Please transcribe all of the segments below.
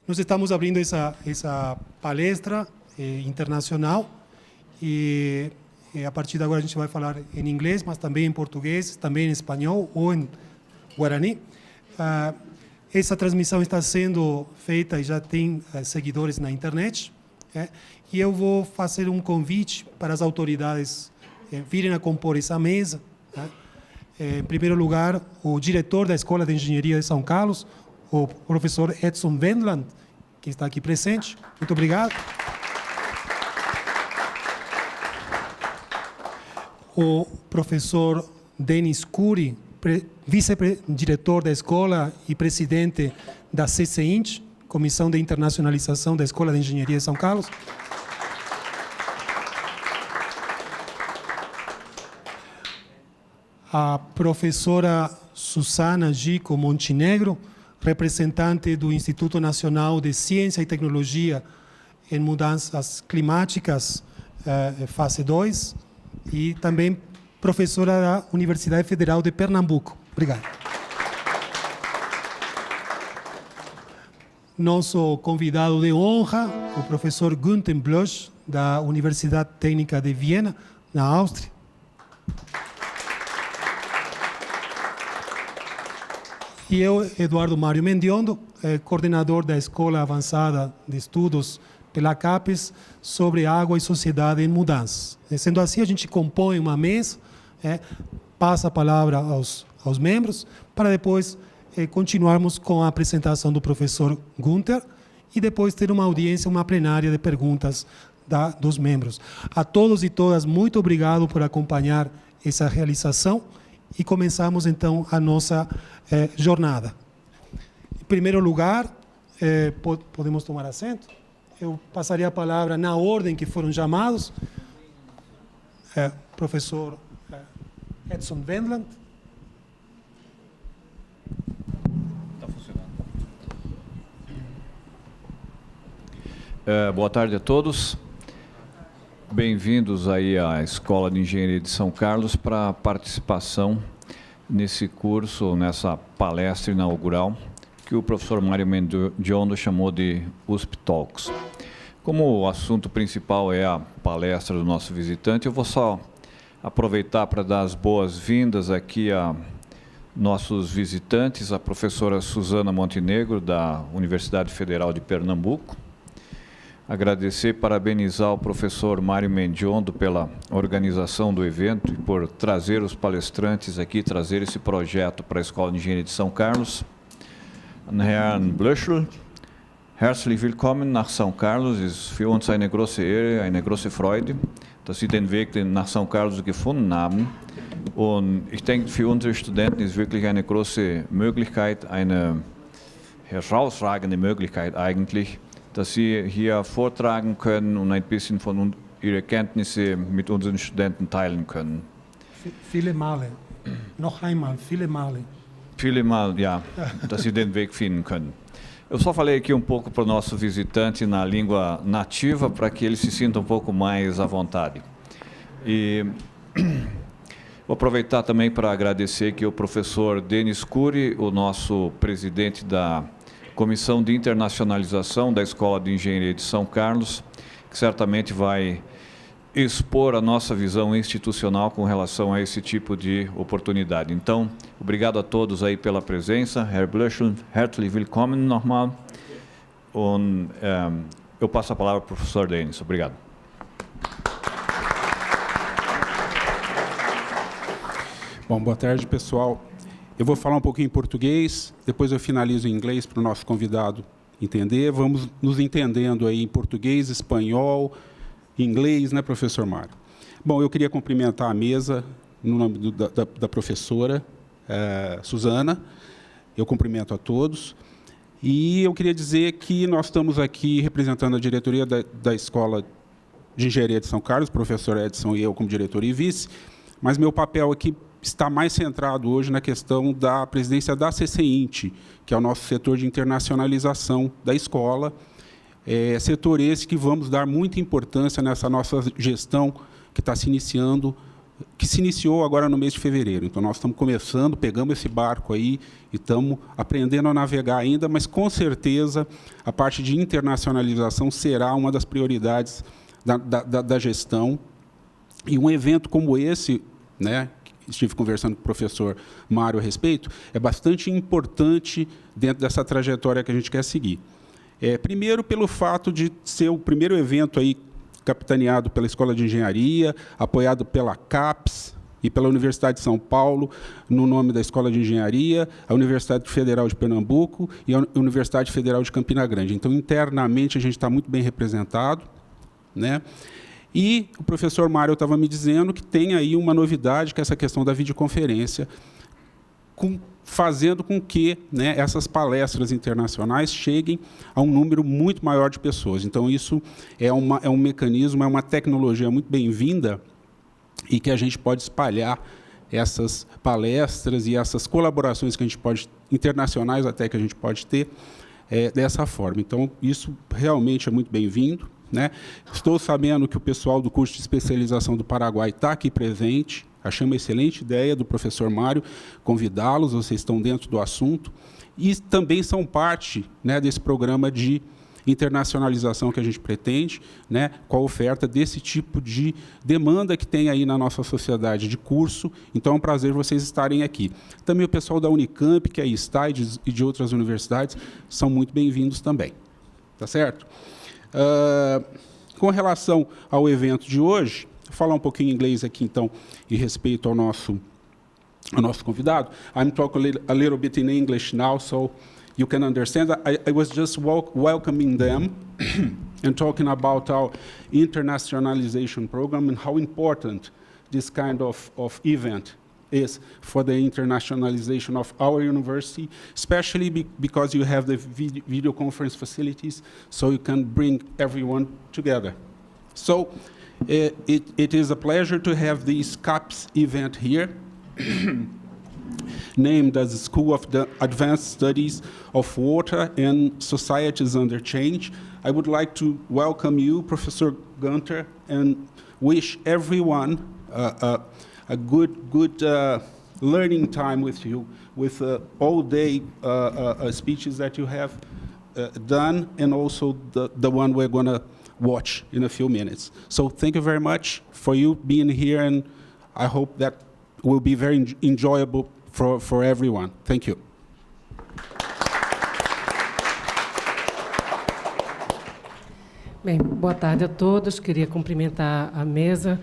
nós estamos abrindo essa palestra internacional e a partir de agora a gente vai falar em inglês, mas também em português, também em espanhol ou em guarani. Essa transmissão está sendo feita e já tem seguidores na internet. E eu vou fazer um convite para as autoridades virem a compor essa mesa. Em primeiro lugar, o diretor da Escola de Engenharia de São Carlos, o professor Edson Wendland, que está aqui presente. Muito obrigado. O professor Denis Cury, vice-diretor da escola e presidente da CCINT, Comissão de Internacionalização da Escola de Engenharia de São Carlos. A professora Susana Gico Montenegro, representante do Instituto Nacional de Ciência e Tecnologia em Mudanças Climáticas, fase 2, e também professora da Universidade Federal de Pernambuco. Obrigado. Nosso convidado de honra, o professor Günter Blöschl, da Universidade Técnica de Vienna, na Áustria. E eu, Eduardo Mário Mendiondo, coordenador da Escola Avançada de Estudos pela CAPES sobre água e sociedade em mudanças. Sendo assim, a gente compõe uma mesa, passa a palavra aos membros, para depois continuarmos com a apresentação do professor Günter e depois ter uma audiência, uma plenária de perguntas dos membros. A todos e todas, muito obrigado por acompanhar essa realização e começamos então a nossa jornada. Em primeiro lugar, podemos tomar assento? Eu passaria a palavra na ordem que foram chamados. Professor Edson Wendland. Está funcionando. Boa tarde a todos. Bem-vindos aí à Escola de Engenharia de São Carlos para a participação nesse curso, nessa palestra inaugural, que o professor Mário Mendiondo chamou de USP Talks. Como o assunto principal é a palestra do nosso visitante, eu vou só aproveitar para dar as boas-vindas aqui a nossos visitantes, a professora Susana Montenegro, da Universidade Federal de Pernambuco. Agradecer e parabenizar o professor Mário Mendiondo pela organização do evento e por trazer os palestrantes aqui, trazer esse projeto para a Escola de Engenharia de São Carlos. Herrn Blöschl, herzlich willkommen nach São Carlos. Es ist für uns eine große Ehre, eine große Freude, dass Sie den Weg nach São Carlos gefunden haben. Und ich denke, für unsere Studenten ist wirklich eine große Möglichkeit, eine herausragende Möglichkeit eigentlich, dass Sie hier vortragen können und ein bisschen von Ihre Kenntnisse mit unseren Studenten teilen können. Viele Male. Noch einmal, viele Male. Viele Mal, ja, dass Sie den Weg finden können. Eu só falei aqui um pouco para o nosso visitante na língua nativa, para que ele se sinta um pouco mais à vontade. E vou aproveitar também para agradecer aqui o professor Denis Cury, o nosso presidente da Comissão de Internacionalização da Escola de Engenharia de São Carlos, que certamente vai expor a nossa visão institucional com relação a esse tipo de oportunidade. Então, obrigado a todos aí pela presença. Herr Blöschl, herzlich willkommen nochmal. Und eu passo a palavra para o professor Denis. Obrigado. Bom, boa tarde, pessoal. Eu vou falar um pouquinho em português, depois eu finalizo em inglês para o nosso convidado entender. Vamos nos entendendo aí em português, espanhol, inglês, né, professor Mário? Bom, eu queria cumprimentar a mesa no nome da professora Susana. Eu cumprimento a todos. E eu queria dizer que nós estamos aqui representando a diretoria da Escola de Engenharia de São Carlos, o professor Edson e eu como diretor e vice, mas meu papel aqui está mais centrado hoje na questão da presidência da CCINT, que é o nosso setor de internacionalização da escola. Setor esse que vamos dar muita importância nessa nossa gestão que está se iniciando que se iniciou agora no mês de fevereiro. Então, nós estamos começando, pegamos esse barco aí e estamos aprendendo a navegar ainda, mas, com certeza, a parte de internacionalização será uma das prioridades da gestão. E um evento como esse, né, estive conversando com o professor Mário a respeito, é bastante importante dentro dessa trajetória que a gente quer seguir. Primeiro, pelo fato de ser o primeiro evento aí capitaneado pela Escola de Engenharia, apoiado pela CAPES e pela Universidade de São Paulo, no nome da Escola de Engenharia, a Universidade Federal de Pernambuco e a Universidade Federal de Campina Grande. Então, internamente, a gente está muito bem representado, né? E o professor Mário estava me dizendo que tem aí uma novidade, que é essa questão da videoconferência, fazendo com que, né, essas palestras internacionais cheguem a um número muito maior de pessoas. Então, isso é um mecanismo, é uma tecnologia muito bem-vinda e que a gente pode espalhar essas palestras e essas colaborações que a gente pode, internacionais até, que a gente pode ter dessa forma. Então, isso realmente é muito bem-vindo, né? Estou sabendo que o pessoal do curso de especialização do Paraguai está aqui presente. Achei uma excelente ideia do professor Mário convidá-los, vocês estão dentro do assunto, e também são parte, né, desse programa de internacionalização que a gente pretende, né, com a oferta desse tipo de demanda que tem aí na nossa sociedade de curso. Então, é um prazer vocês estarem aqui. Também o pessoal da Unicamp, que aí está, e de outras universidades, são muito bem-vindos também. Tá certo? Com relação ao evento de hoje, vou falar um pouquinho em inglês aqui, então, em respeito ao nosso convidado. I'm talking a little bit in English now, so you can understand. I was just welcoming them and talking about our internationalization program and how important this kind of event is for the internationalization of our university, especially because you have the video conference facilities, so you can bring everyone together. So it is a pleasure to have this CAPES event here, named as the School of the Advanced Studies of Water and Societies Under Change. I would like to welcome you, Professor Günter, and wish everyone a good learning time with you, with all-day speeches that you have done, and also the one we're going to watch in a few minutes. So thank you very much for you being here, and I hope that will be very enjoyable for everyone. Thank you. Bem, boa tarde a todos. Queria cumprimentar a mesa,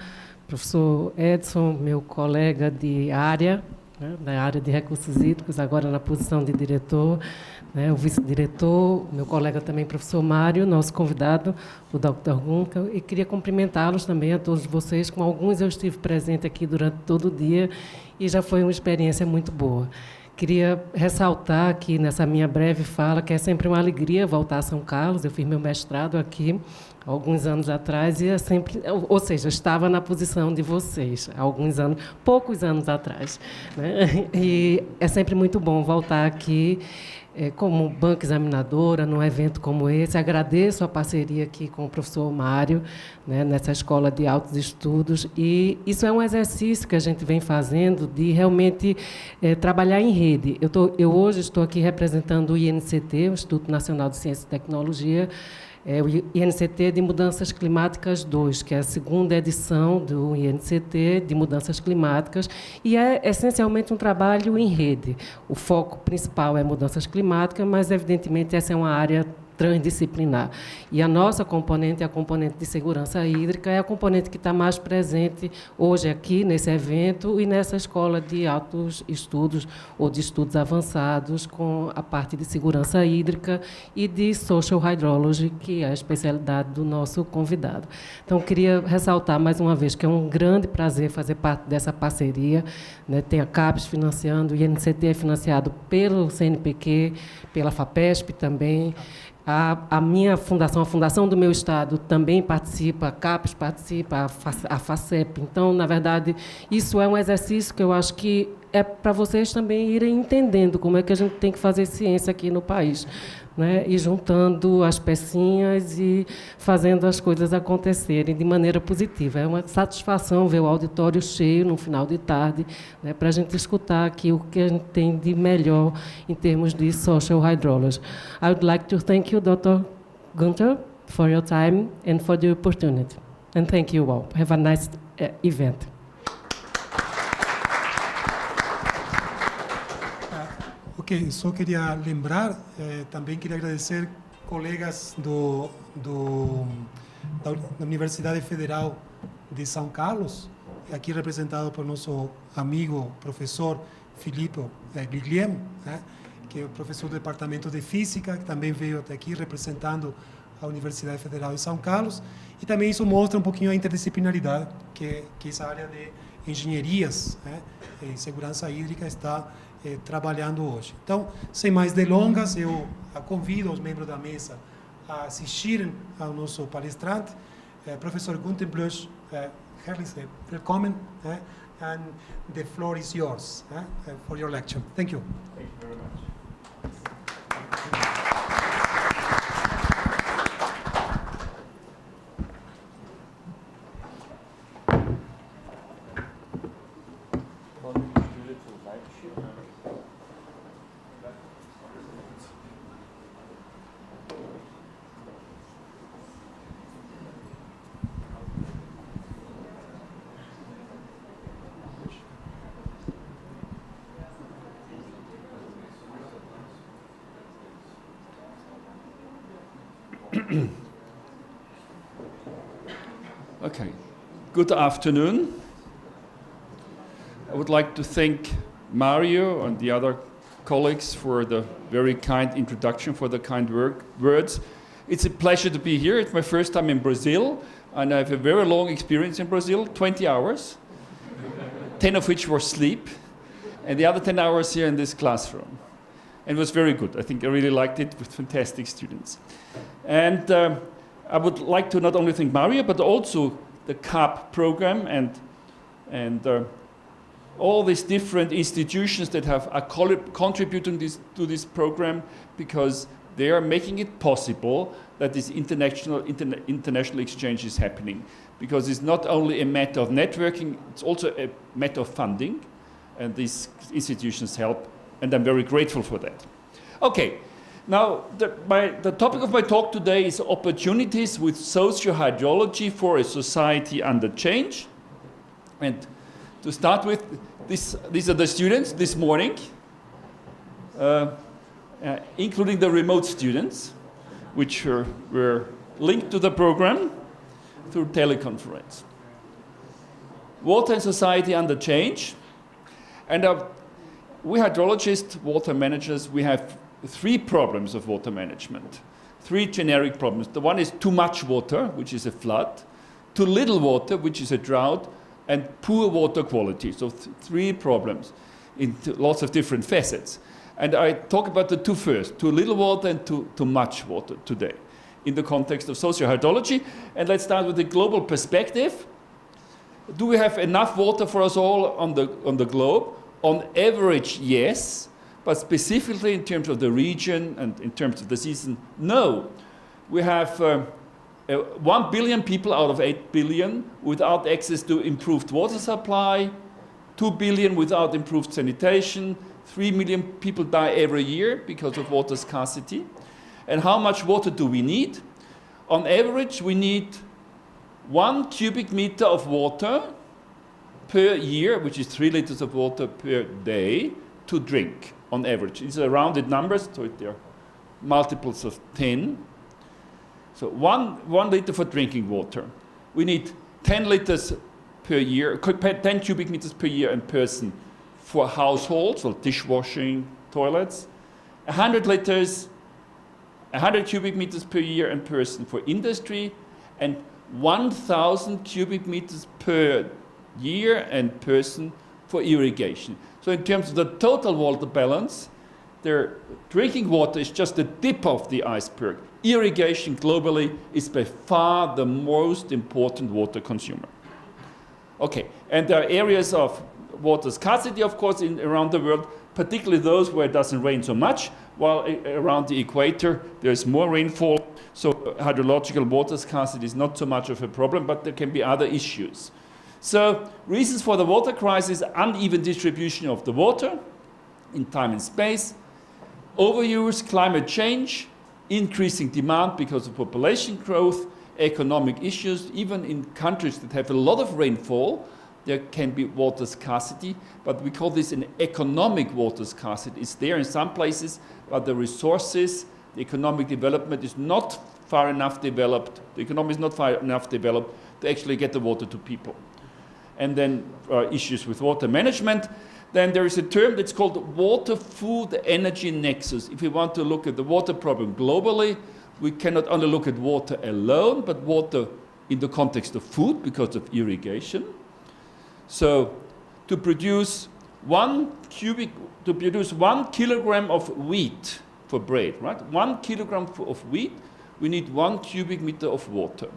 professor Edson, meu colega de área, né, da área de recursos hídricos, agora na posição de diretor, né, o vice-diretor, meu colega também, professor Mário, nosso convidado, o Dr. Günter, e queria cumprimentá-los também, a todos vocês. Com alguns eu estive presente aqui durante todo o dia e já foi uma experiência muito boa. Queria ressaltar aqui, nessa minha breve fala, que é sempre uma alegria voltar a São Carlos. Eu fiz meu mestrado aqui há alguns anos atrás e é sempre, ou seja, estava na posição de vocês há alguns anos, poucos anos atrás, né? E é sempre muito bom voltar aqui como banca examinadora, num evento como esse. Agradeço a parceria aqui com o professor Mário, né, nessa escola de altos estudos, e isso é um exercício que a gente vem fazendo de realmente trabalhar em rede. Eu hoje estou aqui representando o INCT, o Instituto Nacional de Ciência e Tecnologia, o INCT de Mudanças Climáticas 2, que é a segunda edição do INCT de Mudanças Climáticas, e é essencialmente um trabalho em rede. O foco principal é mudanças climáticas, mas, evidentemente, essa é uma área transdisciplinar. E a nossa componente, a componente de segurança hídrica, é a componente que está mais presente hoje aqui, nesse evento, e nessa escola de altos estudos ou de estudos avançados, com a parte de segurança hídrica e de Socio-hydrology, que é a especialidade do nosso convidado. Então, queria ressaltar mais uma vez que é um grande prazer fazer parte dessa parceria, né? Tem a CAPES financiando, o INCT é financiado pelo CNPq, pela FAPESP também. A minha fundação, a fundação do meu estado, também participa, a CAPES participa, a FACEP. Então, na verdade, isso é um exercício que eu acho que é para vocês também irem entendendo como é que a gente tem que fazer ciência aqui no país, né? E juntando as pecinhas e fazendo as coisas acontecerem de maneira positiva. É uma satisfação ver o auditório cheio no final de tarde, né, para a gente escutar aqui o que a gente tem de melhor em termos de social hydrology. I would like to thank you, Dr. Günter, for your time and for the opportunity. And thank you all. Have a nice event. Ok, só queria lembrar, também queria agradecer colegas da Universidade Federal de São Carlos, aqui representado por nosso amigo professor Filipe Guilhem, né, que é o professor do Departamento de Física, que também veio até aqui representando a Universidade Federal de São Carlos, e também isso mostra um pouquinho a interdisciplinaridade que essa área de engenharias, né, e segurança hídrica está trabalhando hoje. Então, sem mais delongas, eu convido os membros da mesa a assistirem ao nosso palestrante, professor Günter Blöschl. Herzlich willkommen, and the floor is yours for your lecture. Thank you. Thank you very much. Okay, good afternoon. I would like to thank Mario and the other colleagues for the very kind introduction, for the kind words. It's a pleasure to be here. It's my first time in Brazil, and I have a very long experience in Brazil, 20 hours, 10 of which were sleep, and the other 10 hours here in this classroom. And it was very good. I think I really liked it with fantastic students. And I would like to not only thank Mario, but also the CAP program and all these different institutions that are contributing to this program, because they are making it possible that this international exchange is happening. Because it's not only a matter of networking, it's also a matter of funding, and these institutions help, and I'm very grateful for that. Okay. Now, the topic of my talk today is opportunities with socio-hydrology for a society under change. And to start with, these are the students this morning, including the remote students, which were linked to the program through teleconference. Water and society under change. And we hydrologists, water managers, we have three problems of water management, three generic problems. The one is too much water, which is a flood, too little water, which is a drought, and poor water quality. So three problems in lots of different facets. And I talk about the two first, too little water and too much water today in the context of socio-hydrology. And let's start with the global perspective. Do we have enough water for us all on the globe? On average, yes. But specifically in terms of the region and in terms of the season, no. We have 1 billion people out of 8 billion without access to improved water supply, 2 billion without improved sanitation, 3 million people die every year because of water scarcity. And how much water do we need? On average, we need 1 cubic meter of water per year, which is 3 liters of water per day, to drink. On average. These are rounded numbers, so they're multiples of 10. So 1 liter for drinking water. We need 10 liters per year, 10 cubic meters per year and person for households, for dishwashing, toilets. 100 liters, 100 cubic meters per year and person for industry, and 1,000 cubic meters per year and person for irrigation. So in terms of the total water balance, their drinking water is just the tip of the iceberg. Irrigation globally is by far the most important water consumer. Okay, and there are areas of water scarcity, of course, around the world, particularly those where it doesn't rain so much, while around the equator there's more rainfall. So hydrological water scarcity is not so much of a problem, but there can be other issues. So reasons for the water crisis: uneven distribution of the water in time and space, overuse, climate change, increasing demand because of population growth, economic issues. Even in countries that have a lot of rainfall, there can be water scarcity, but we call this an economic water scarcity. It's there in some places, but the resources, the economic development is not far enough developed, the economy is not far enough developed to actually get the water to people. And then issues with water management. Then there is a term that's called water, food, energy nexus. If we want to look at the water problem globally, we cannot only look at water alone, but water in the context of food because of irrigation. So to produce 1 kilogram of wheat for bread, right? 1 kilogram of wheat, we need 1 cubic meter of water.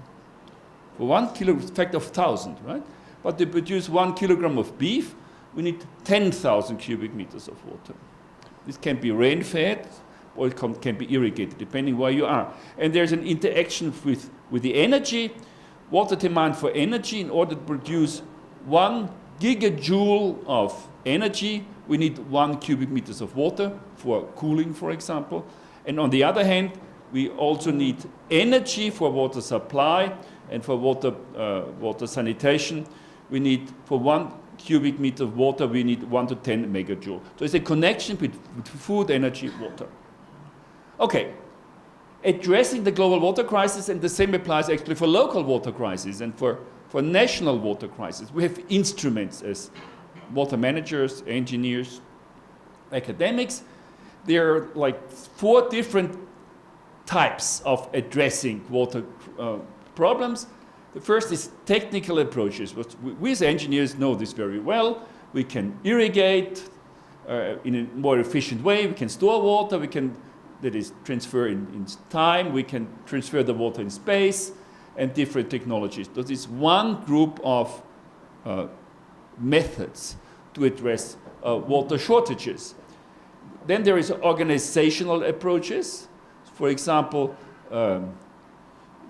For 1 kilogram, factor of 1,000, right? But to produce 1 kilogram of beef, we need 10,000 cubic meters of water. This can be rain-fed, or it can be irrigated, depending where you are. And there's an interaction with the energy. Water demand for energy, in order to produce 1 gigajoule of energy, we need 1 cubic meters of water for cooling, for example. And on the other hand, we also need energy for water supply and for water sanitation. We need, for 1 cubic meter of water, we need 1 to 10 megajoule. So it's a connection between food, energy, water. Okay, addressing the global water crisis, and the same applies actually for local water crises and for national water crisis. We have instruments as water managers, engineers, academics. There are like 4 different types of addressing water problems. The first is technical approaches. We as engineers know this very well. We can irrigate in a more efficient way. We can store water. We can, that is, transfer in time. We can transfer the water in space, and different technologies. So this is one group of methods to address water shortages. Then there is organizational approaches. For example,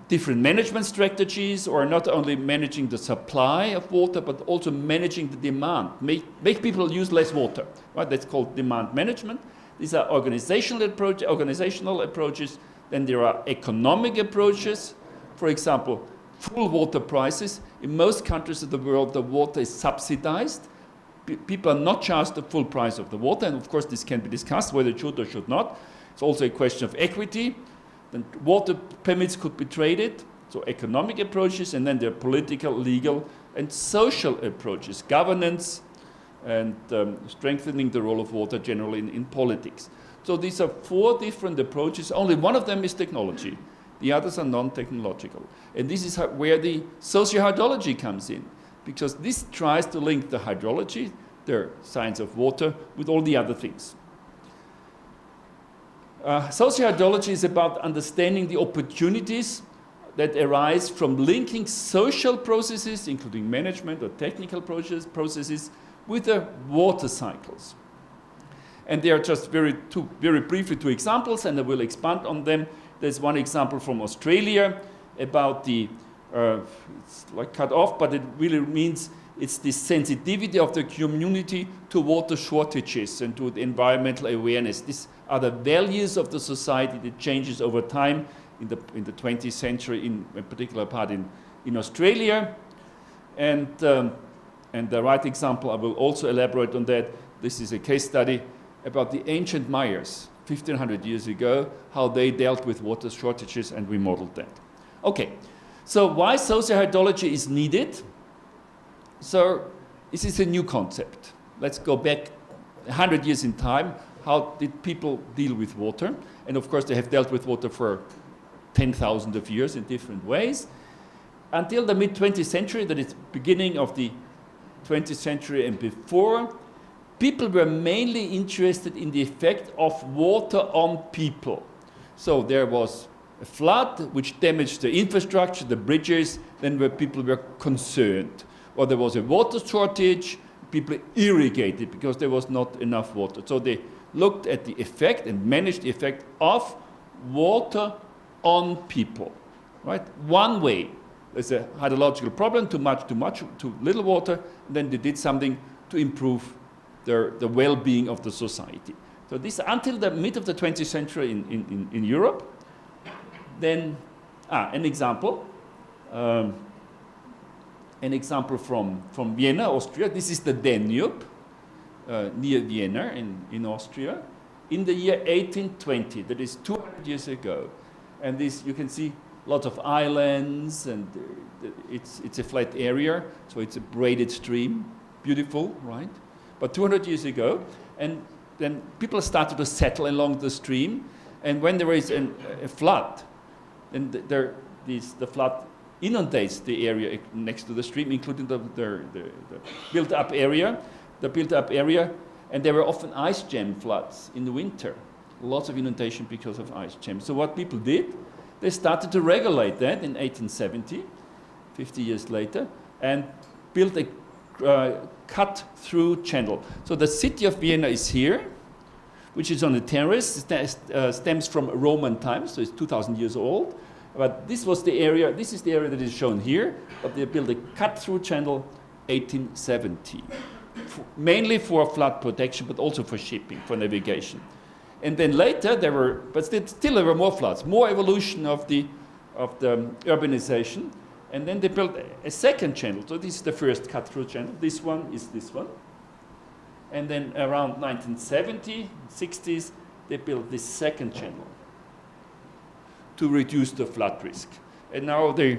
different management strategies, or not only managing the supply of water, but also managing the demand. Make people use less water. Right? That's called demand management. These are organizational approaches. Then there are economic approaches. For example, full water prices. In most countries of the world, the water is subsidized. People are not charged the full price of the water, and of course this can be discussed whether it should or should not. It's also a question of equity. Then water permits could be traded, so economic approaches, and then there are political, legal, and social approaches, governance, and strengthening the role of water generally in politics. So these are 4 different approaches. Only one of them is technology. The others are non-technological. And this is where the socio-hydrology comes in, because this tries to link the hydrology, the science of water, with all the other things. Socio-hydrology is about understanding the opportunities that arise from linking social processes, including management or technical processes, with the water cycles. And there are just very briefly 2 examples, and I will expand on them. There's one example from Australia about the, it's like cut off, but it really means it's the sensitivity of the community to water shortages and to the environmental awareness. These are the values of the society that changes over time in the 20th century, in a particular part in Australia. And the right example, I will also elaborate on that. This is a case study about the ancient Mayas, 1,500 years ago, how they dealt with water shortages, and we modeled that. Okay, so why socio-hydrology is needed? So this is a new concept. Let's go back 100 years in time. How did people deal with water? And of course, they have dealt with water for 10,000 of years in different ways. Until the mid-20th century, that is beginning of the 20th century and before, people were mainly interested in the effect of water on people. So there was a flood which damaged the infrastructure, the bridges, then where people were concerned. Or there was a water shortage, people irrigated because there was not enough water. So they looked at the effect and managed the effect of water on people, right? One way, there's a hydrological problem, too much, too little water, and then they did something to improve the well-being of the society. So this until the mid of the 20th century in Europe. Then, an example from Vienna, Austria. This is the Danube, near Vienna in Austria, in the year 1820. That is 200 years ago. And this, you can see lots of islands, and it's a flat area, so it's a braided stream. Beautiful, right? But 200 years ago, and then people started to settle along the stream, and when there is a flood, then the flood inundates the area next to the stream, including the built-up area. The built-up area, and there were often ice jam floods in the winter. Lots of inundation because of ice jam. So what people did, they started to regulate that in 1870, 50 years later, and built a cut-through channel. So the city of Vienna is here, which is on a terrace. It stems from Roman times, so it's 2,000 years old. But this was the area, this is the area that is shown here, but they built a cut-through channel 1870. Mainly for flood protection, but also for shipping, for navigation. And then later there were, but still there were more floods, more evolution of the urbanization. And then they built a second channel. So this is the first cut-through channel. This one is this one. And then around 1970, 60s, they built this second channel to reduce the flood risk. And now the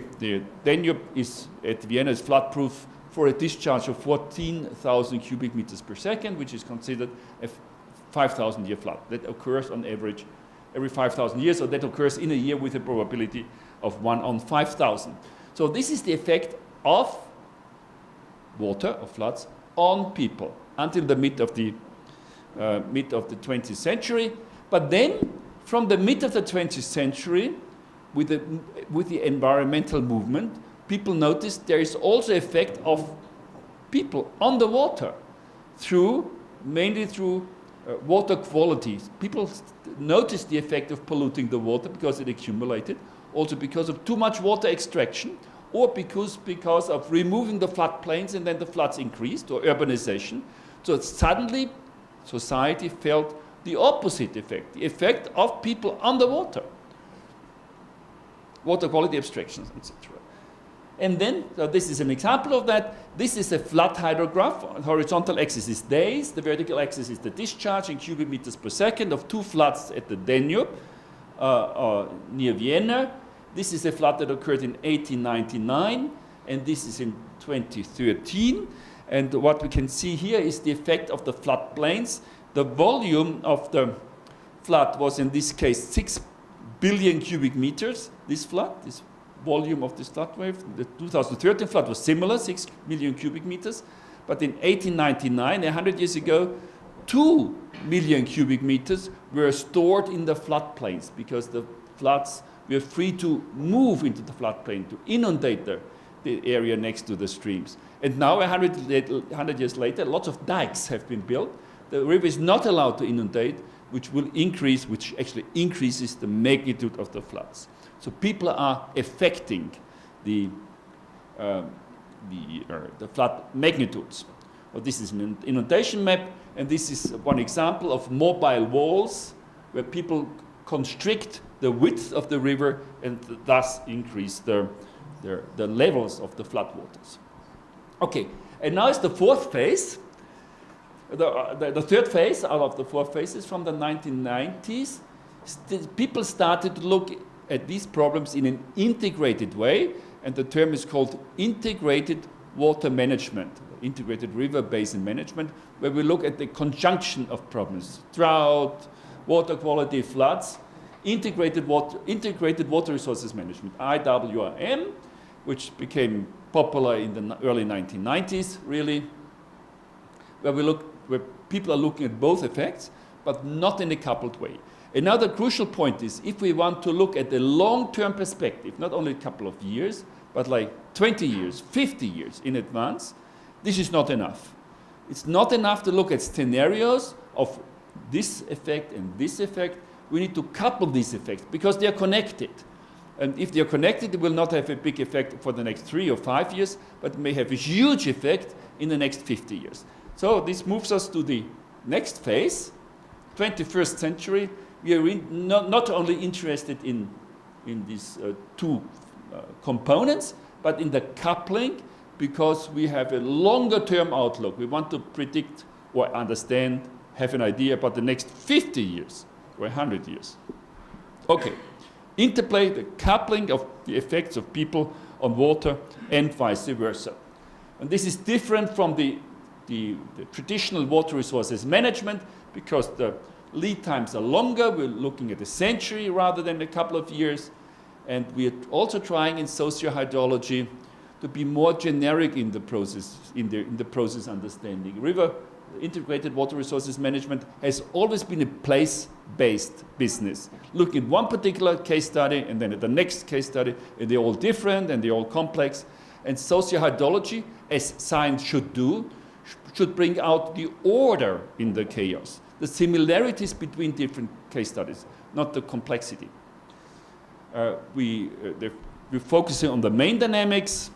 Danube is at Vienna is flood-proof for a discharge of 14,000 cubic meters per second, which is considered a 5,000-year flood. That occurs on average every 5,000 years, so that occurs in a year with a probability of 1 on 5,000. So this is the effect of water, of floods, on people until the mid of the 20th century. But then, from the mid of the 20th century, with the environmental movement, people noticed there is also effect of people on the water, mainly through water quality. People noticed the effect of polluting the water because it accumulated, also because of too much water extraction, or because of removing the floodplains and then the floods increased, or urbanization. So suddenly society felt the opposite effect, the effect of people on the water. Water quality abstractions, etc. And then, so this is an example of that. This is a flood hydrograph. The horizontal axis is days. The vertical axis is the discharge in cubic meters per second of 2 floods at the Danube near Vienna. This is a flood that occurred in 1899, and this is in 2013. And what we can see here is the effect of the floodplains. The volume of the flood was, in this case, 6 billion cubic meters, this flood, this volume of this flood wave. The 2013 flood was similar, 6 million cubic meters. But in 1899, 100 years ago, 2 million cubic meters were stored in the floodplains because the floods were free to move into the floodplain, to inundate the area next to the streams. And now, 100 years later, lots of dikes have been built. The river is not allowed to inundate, which actually increases the magnitude of the floods. So people are affecting the flood magnitudes. Well, this is an inundation map, and this is one example of mobile walls where people constrict the width of the river and thus increase the levels of the floodwaters. Okay, and now is the fourth phase. The third phase out of the 4 phases from the 1990s. People started to look at these problems in an integrated way, and the term is called integrated water management, integrated river basin management, where we look at the conjunction of problems: drought, water quality, floods, integrated water resources management, IWRM, which became popular in the early 1990s, really, where people are looking at both effects, but not in a coupled way. Another crucial point is, if we want to look at the long-term perspective, not only a couple of years, but like 20 years, 50 years in advance, this is not enough. It's not enough to look at scenarios of this effect and this effect. We need to couple these effects because they are connected. And if they are connected, it will not have a big effect for the next 3 or 5 years, but may have a huge effect in the next 50 years. So this moves us to the next phase, 21st century. We are not only interested in these two components, but in the coupling, because we have a longer term outlook. We want to predict or understand, have an idea about the next 50 years or 100 years. Okay, interplay, the coupling of the effects of people on water and vice versa. And this is different from the traditional water resources management because the lead times are longer. We're looking at a century rather than a couple of years. And we are also trying in socio-hydrology to be more generic in the process, in the process understanding. Integrated water resources management has always been a place-based business. Looking at one particular case study and then at the next case study, and they're all different and they're all complex. And socio-hydrology, as science should do, should bring out the order in the chaos, the similarities between different case studies, not the complexity. We're focusing on the main dynamics,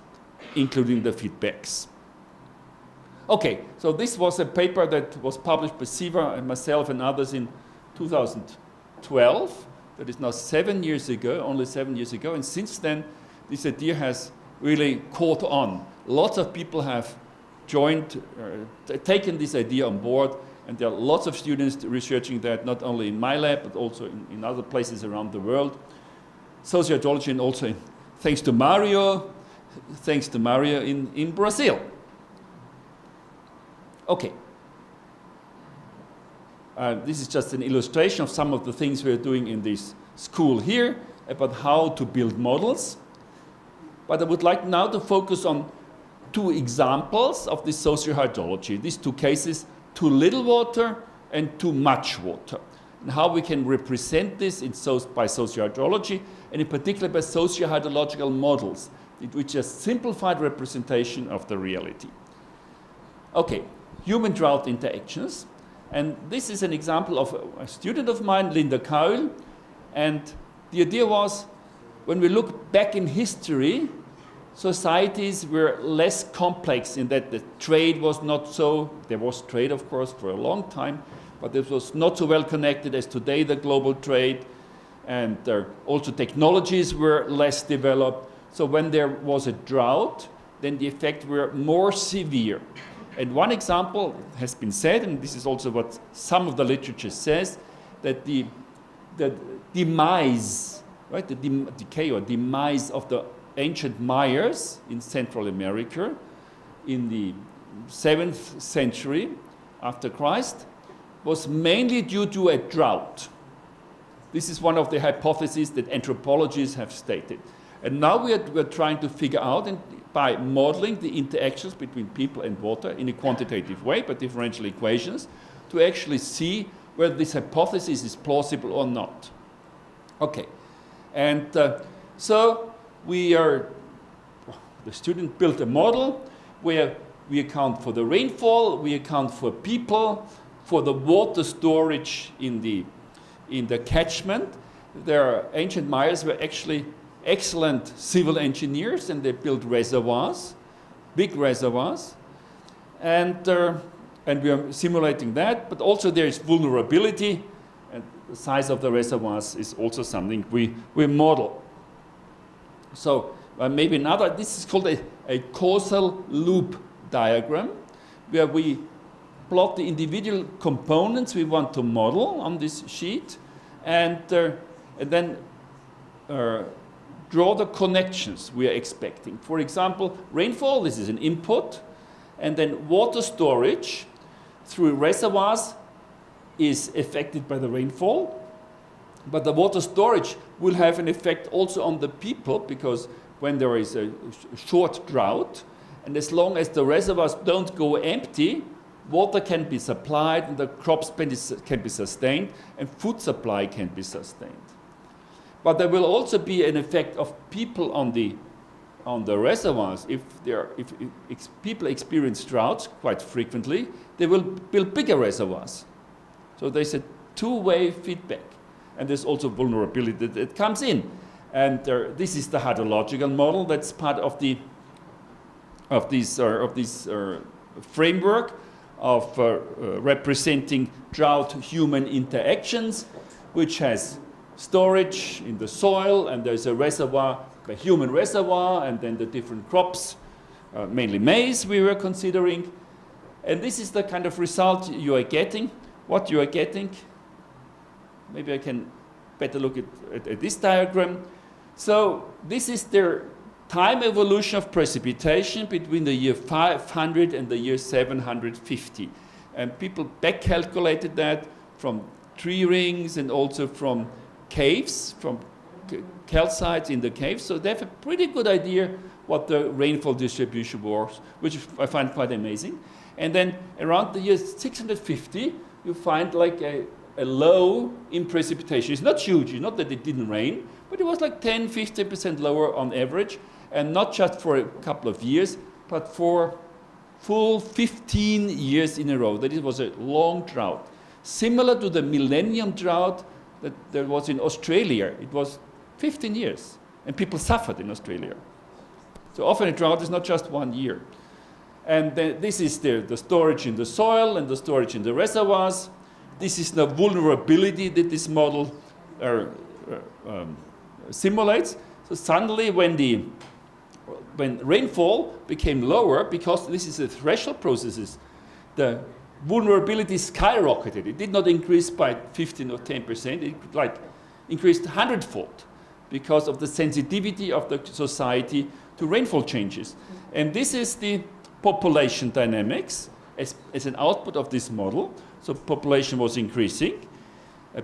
including the feedbacks. Okay, so this was a paper that was published by Siva and myself and others in 2012. That is now 7 years ago, only 7 years ago. And since then, this idea has really caught on. Lots of people have joined, taken this idea on board, and there are lots of students researching that, not only in my lab, but also in other places around the world. Socio-hydrology, and also thanks to Mario in Brazil. Okay. This is just an illustration of some of the things we're doing in this school here about how to build models. But I would like now to focus on 2 examples of this socio-hydrology. These 2 cases, too little water and too much water. And how we can represent this by socio-hydrology, and in particular by socio-hydrological models, which are simplified representation of the reality. Okay, human-drought interactions. And this is an example of a student of mine, Linda Kaul. And the idea was, when we look back in history, societies were less complex in that the trade was not so, there was trade of course for a long time, but it was not so well connected as today, the global trade, and also technologies were less developed. So when there was a drought, then the effects were more severe. And one example has been said, and this is also what some of the literature says, that the demise, right, the decay or demise of the ancient Mayas in Central America in the 7th century after Christ was mainly due to a drought. This is one of the hypotheses that anthropologists have stated. And now we're trying to figure out, and by modeling the interactions between people and water in a quantitative way, by differential equations, to actually see whether this hypothesis is plausible or not. Okay, and so the student built a model where we account for the rainfall, we account for people, for the water storage in the catchment. Their ancient Mayas were actually excellent civil engineers, and they built reservoirs, big reservoirs, and we are simulating that. But also there is vulnerability, and the size of the reservoirs is also something we model. So maybe another. This is called a causal loop diagram, where we plot the individual components we want to model on this sheet, and then draw the connections we are expecting. For example, rainfall, this is an input, and then water storage through reservoirs is affected by the rainfall, but the water storage will have an effect also on the people, because when there is a short drought, and as long as the reservoirs don't go empty, water can be supplied, and the crops can be sustained, and food supply can be sustained. But there will also be an effect of people on the on the reservoirs, if people experience droughts quite frequently, they will build bigger reservoirs. So there's a two-way feedback. And there's also vulnerability that comes in. And this is the hydrological model that's part of this framework of representing drought-human interactions, which has storage in the soil, and there's a reservoir, a human reservoir, and then the different crops, mainly maize we were considering. And this is the kind of result you are getting. What you are getting, maybe I can better look at this diagram. So this is the time evolution of precipitation between the year 500 and the year 750. And people back calculated that from tree rings and also from caves, from calcites in the caves. So they have a pretty good idea what the rainfall distribution was, which I find quite amazing. And then around the year 650, you find like a low in precipitation. It's not huge, it's not that it didn't rain, but it was like 10, 15% lower on average, and not just for a couple of years, but for full 15 years in a row. That it was a long drought. Similar to the millennium drought that there was in Australia. It was 15 years, and people suffered in Australia. So often a drought is not just 1 year. And this is the storage in the soil and the storage in the reservoirs. This is the vulnerability that this model simulates. So suddenly when rainfall became lower, because this is a threshold processes, the vulnerability skyrocketed. It did not increase by 15 or 10%, it like increased 100-fold because of the sensitivity of the society to rainfall changes. And this is the population dynamics as an output of this model. So population was increasing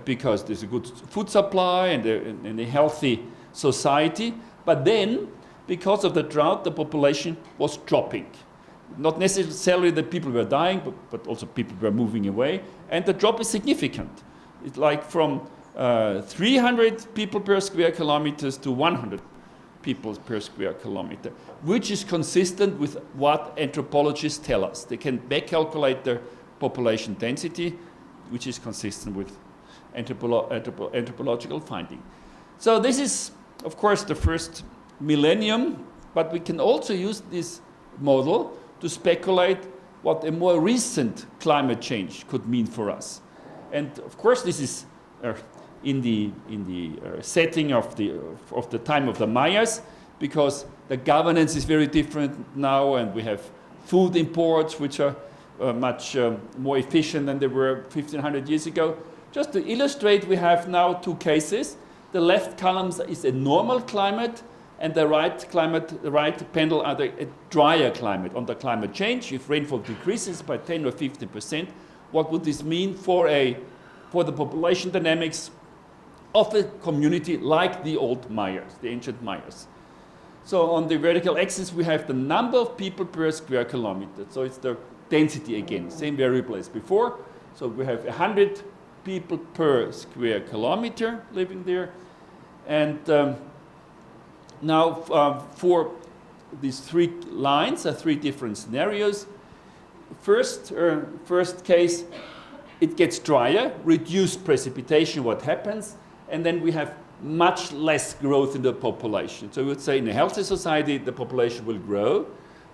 because there's a good food supply and a healthy society. But then, because of the drought, the population was dropping. Not necessarily that people were dying, but also people were moving away. And the drop is significant. It's like from 300 people per square kilometers to 100 people per square kilometer, which is consistent with what anthropologists tell us. They can back calculate the population density, which is consistent with anthropological finding. So this is, of course, the first millennium, but we can also use this model to speculate what a more recent climate change could mean for us. And of course, this is in the setting of the time of the Mayas, because the governance is very different now, and we have food imports which are much more efficient than they were 1,500 years ago. Just to illustrate, we have now two cases. The left column is a normal climate, and the right panel are a drier climate. On the climate change, if rainfall decreases by 10 or 15%, what would this mean for the population dynamics of a community like the old Mayas, the ancient Mayas? So on the vertical axis, we have the number of people per square kilometer. So it's the density again, same variable as before. So we have 100 people per square kilometer living there. And now for these three lines are three different scenarios. First case, it gets drier, reduced precipitation, what happens? And then we have much less growth in the population. So we would say in a healthy society, the population will grow,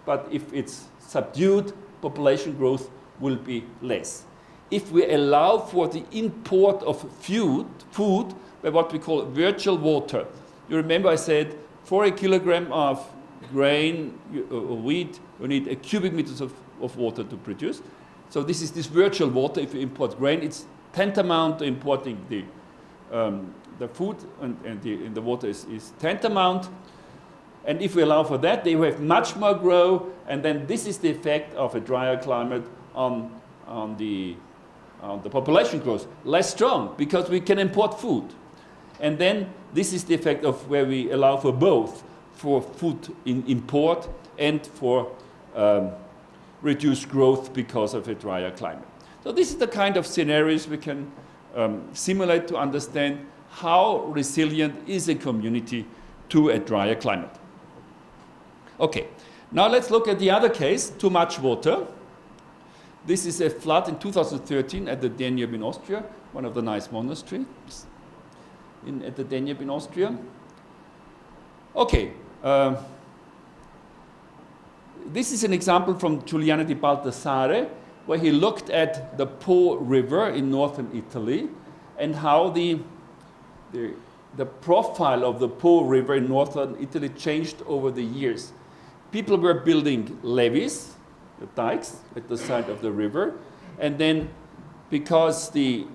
but if it's subdued, population growth will be less. If we allow for the import of food by what we call virtual water. You remember I said for a kilogram of grain or wheat, you need a cubic meters of water to produce. So this is this virtual water. If you import grain, it's tantamount to importing the food, and the water is tantamount. And if we allow for that, they will have much more grow, and then this is the effect of a drier climate on the population growth. Less strong, because we can import food. And then this is the effect of where we allow for both, for food import and for reduced growth because of a drier climate. So this is the kind of scenarios we can simulate to understand how resilient is a community to a drier climate. Okay, now let's look at the other case, too much water. This is a flood in 2013 at the Danube in Austria, one of the nice monasteries at the Danube in Austria. Okay, this is an example from Giuliano di Baldassare, where he looked at the Po River in northern Italy and how the profile of the Po River in northern Italy changed over the years. People were building levees, the dikes at the side of the river, and then because the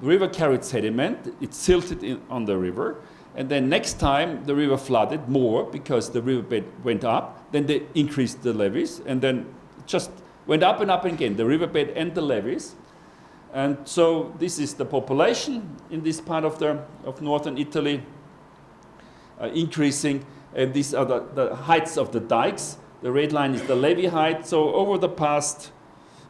river carried sediment, it silted on the river, and then next time the river flooded more because the riverbed went up, then they increased the levees, and then just went up and up again, the riverbed and the levees. And so this is the population in this part of northern Italy increasing, and these are the heights of the dikes. The red line is the levee height. So over the past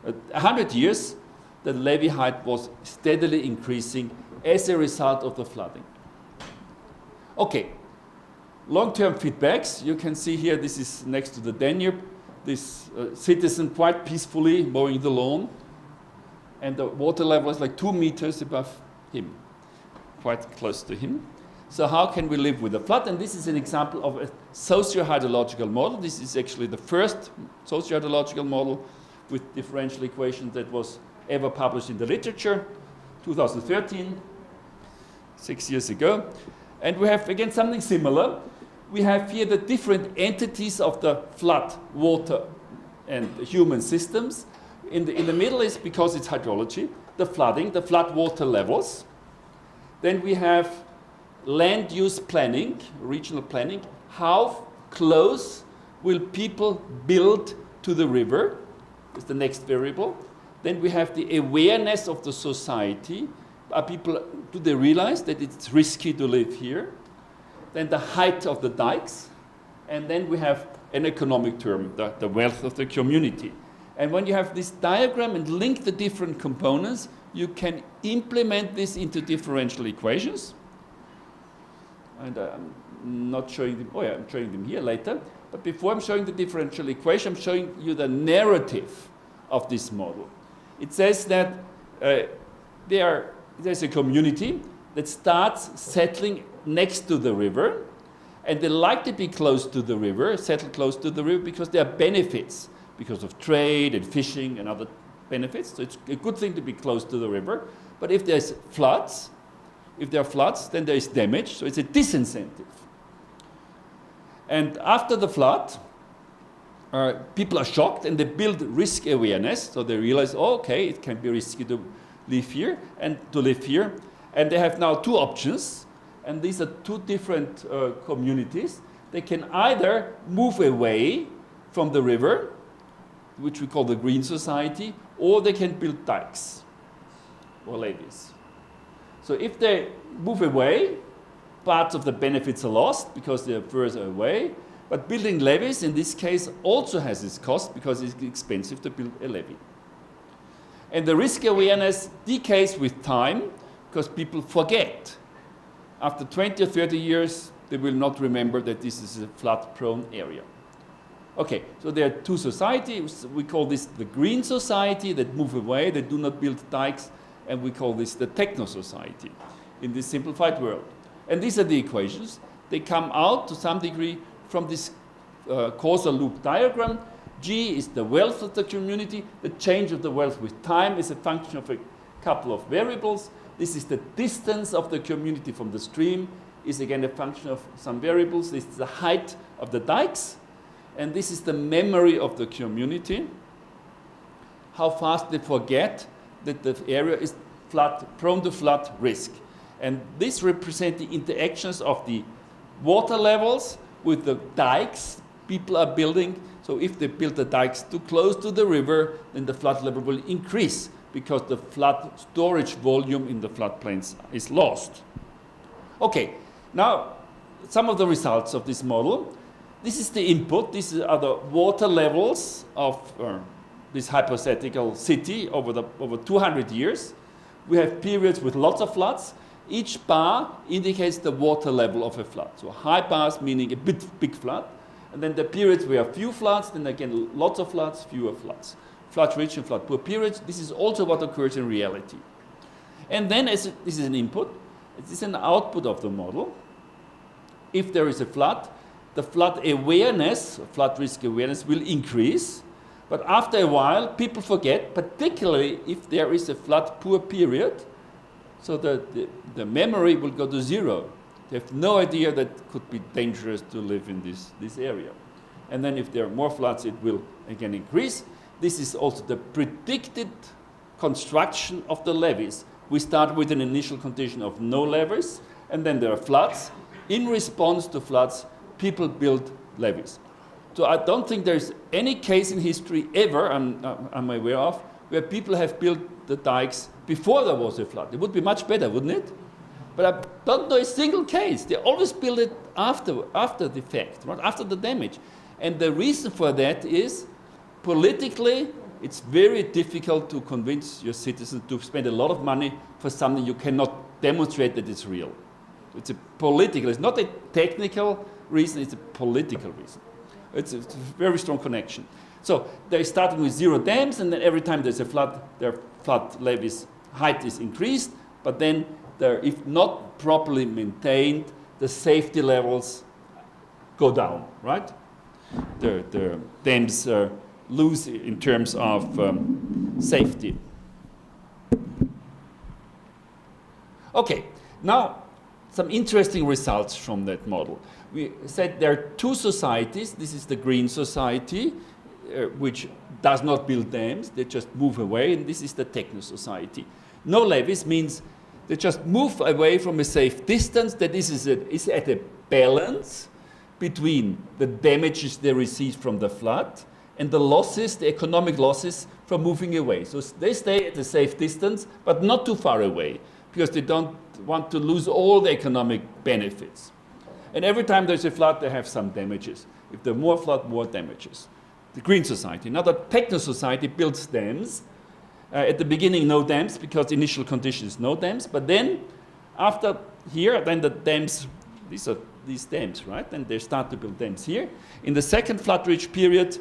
100 years, the levee height was steadily increasing as a result of the flooding. Okay, long-term feedbacks. You can see here, this is next to the Danube. This citizen quite peacefully mowing the lawn, and the water level is like 2 meters above him, quite close to him. So how can we live with a flood? And this is an example of a socio-hydrological model. This is actually the first socio-hydrological model with differential equations that was ever published in the literature, 2013, 6 years ago. And we have, again, something similar. We have here the different entities of the flood, water, and human systems. In the middle is, because it's hydrology, the flooding, the flood water levels. Then we have land use planning, regional planning. How close will people build to the river? Is the next variable. Then we have the awareness of the society. Do they realize that it's risky to live here? Then the height of the dikes. And then we have an economic term, the wealth of the community. And when you have this diagram and link the different components, you can implement this into differential equations. And I'm not showing them, I'm showing them here later. But before I'm showing the differential equation, I'm showing you the narrative of this model. It says that there's a community that starts settling next to the river, and they like to be close to the river, settle close to the river, because there are benefits, because of trade and fishing and other benefits. So it's a good thing to be close to the river. But if there are floods, then there is damage, so it's a disincentive. And after the flood, people are shocked and they build risk awareness, so they realize, okay, it can be risky to live here and to live here. And they have now two options, and these are two different communities. They can either move away from the river, which we call the Green Society, or they can build dikes or levees. So if they move away, parts of the benefits are lost because they are further away. But building levees, in this case, also has its cost because it's expensive to build a levee. And the risk awareness decays with time because people forget. After 20 or 30 years, they will not remember that this is a flood-prone area. Okay, so there are two societies. We call this the Green Society that move away, they do not build dikes, and we call this the Techno Society in this simplified world. And these are the equations. They come out to some degree from this causal loop diagram. G is the wealth of the community. The change of the wealth with time is a function of a couple of variables. This is the distance of the community from the stream, is again a function of some variables. This is the height of the dikes. And this is the memory of the community. How fast they forget that the area is prone to flood risk. And this represents the interactions of the water levels with the dikes people are building. So if they build the dikes too close to the river, then the flood level will increase because the flood storage volume in the floodplains is lost. Okay, now some of the results of this model. This is the input. These are the water levels of this hypothetical city over 200 years. We have periods with lots of floods. Each bar indicates the water level of a flood. So high bars meaning a big flood, And then the periods where few floods, then again lots of floods, fewer floods. Flood-rich and flood-poor periods, this is also what occurs in reality. And then, this is an input, this is an output of the model. If there is a flood, the flood awareness, flood risk awareness will increase, but after a while, people forget, particularly if there is a flood-poor period, so the memory will go to zero. They have no idea that it could be dangerous to live in this area. And then if there are more floods, it will again increase. This is also the predicted construction of the levees. We start with an initial condition of no levees, and then there are floods. In response to floods, people build levees. So I don't think there's any case in history ever, I'm aware of, where people have built the dikes before there was a flood. It would be much better, wouldn't it? But I don't know a single case. They always build it after the fact, right? After the damage. And the reason for that is, politically, it's very difficult to convince your citizens to spend a lot of money for something you cannot demonstrate that it's real. It's a political, it's not a technical reason, it's a political reason. It's a very strong connection. So they started with 0 dams, and then every time there's a flood, their flood levees height is increased, but then if not properly maintained, the safety levels go down, right? The dams lose in terms of safety. Okay, now some interesting results from that model. We said there are 2 societies. This is the green society, which does not build dams. They just move away, and this is the techno society. No levees means they just move away from a safe distance, that this is at a balance between the damages they receive from the flood and the losses, the economic losses from moving away. So they stay at a safe distance, but not too far away, because they don't want to lose all the economic benefits. And every time there's a flood, they have some damages. If there's more flood, more damages. The green society. Now the techno society builds dams. At the beginning, no dams, because initial condition is no dams. But then, after here, then the dams, these are these dams, right? And they start to build dams here. In the second flood-rich period,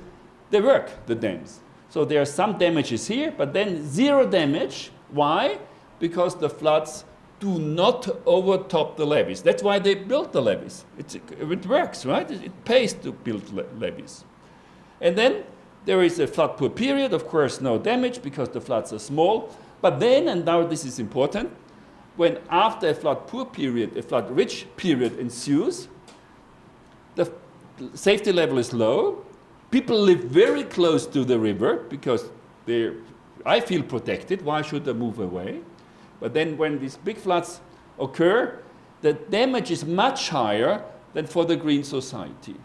they work, the dams. So there are some damages here, but then 0 damage. Why? Because the floods do not overtop the levees. That's why they built the levees. It works, right? It pays to build levees. And then there is a flood-poor period. Of course, no damage because the floods are small. But then, and now this is important, when after a flood-poor period, a flood-rich period ensues, the safety level is low. People live very close to the river because I feel protected. Why should I move away? But then when these big floods occur, the damage is much higher than for the green society.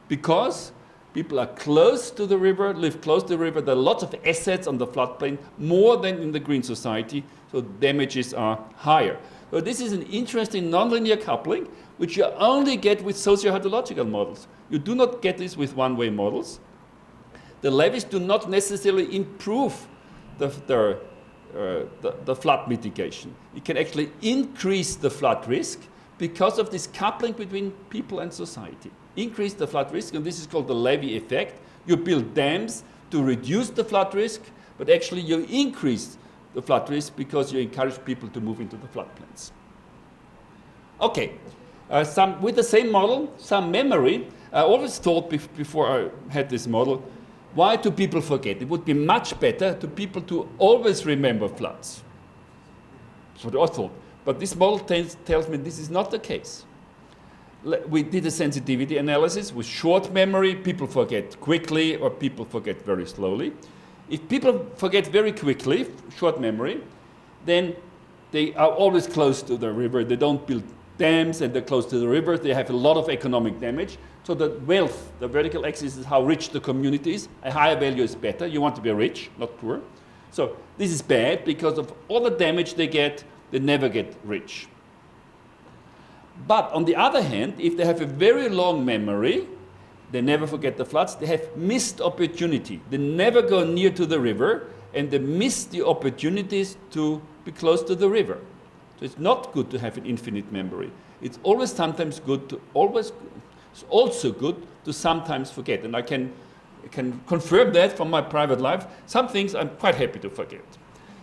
Because people are close to the river, live close to the river, there are lots of assets on the floodplain, more than in the green society, so damages are higher. So this is an interesting nonlinear coupling, which you only get with socio-hydrological models. You do not get this with one-way models. The levees do not necessarily improve the flood mitigation. It can actually increase the flood risk because of this coupling between people and society. Increase the flood risk, and this is called the levee effect. You build dams to reduce the flood risk, but actually you increase the flood risk because you encourage people to move into the floodplains. Okay, with the same model, some memory. I always thought before I had this model, why do people forget? It would be much better to people to always remember floods. That's what I thought. But this model tells me this is not the case. We did a sensitivity analysis with short memory. People forget quickly or people forget very slowly. If people forget very quickly, short memory, then they are always close to the river. They don't build dams and they're close to the river. They have a lot of economic damage. So the wealth, the vertical axis is how rich the community is. A higher value is better. You want to be rich, not poor. So this is bad because of all the damage they get, they never get rich. But on the other hand, if they have a very long memory, they never forget the floods, they have missed opportunity. They never go near to the river and they miss the opportunities to be close to the river. So it's not good to have an infinite memory. It's always sometimes good to always It's also good to sometimes forget, and I can confirm that from my private life. Some things I'm quite happy to forget.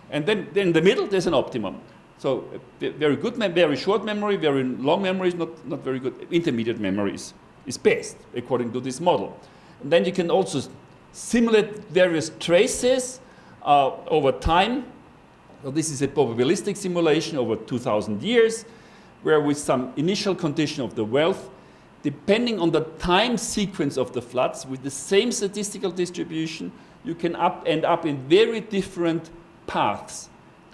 And then in the middle, there's an optimum. So very good, very short memory, very long memory is not very good. Intermediate memory is best, according to this model. And then you can also simulate various traces over time. So this is a probabilistic simulation over 2,000 years, where with some initial condition of the wealth, depending on the time sequence of the floods, with the same statistical distribution, you can end up in very different paths,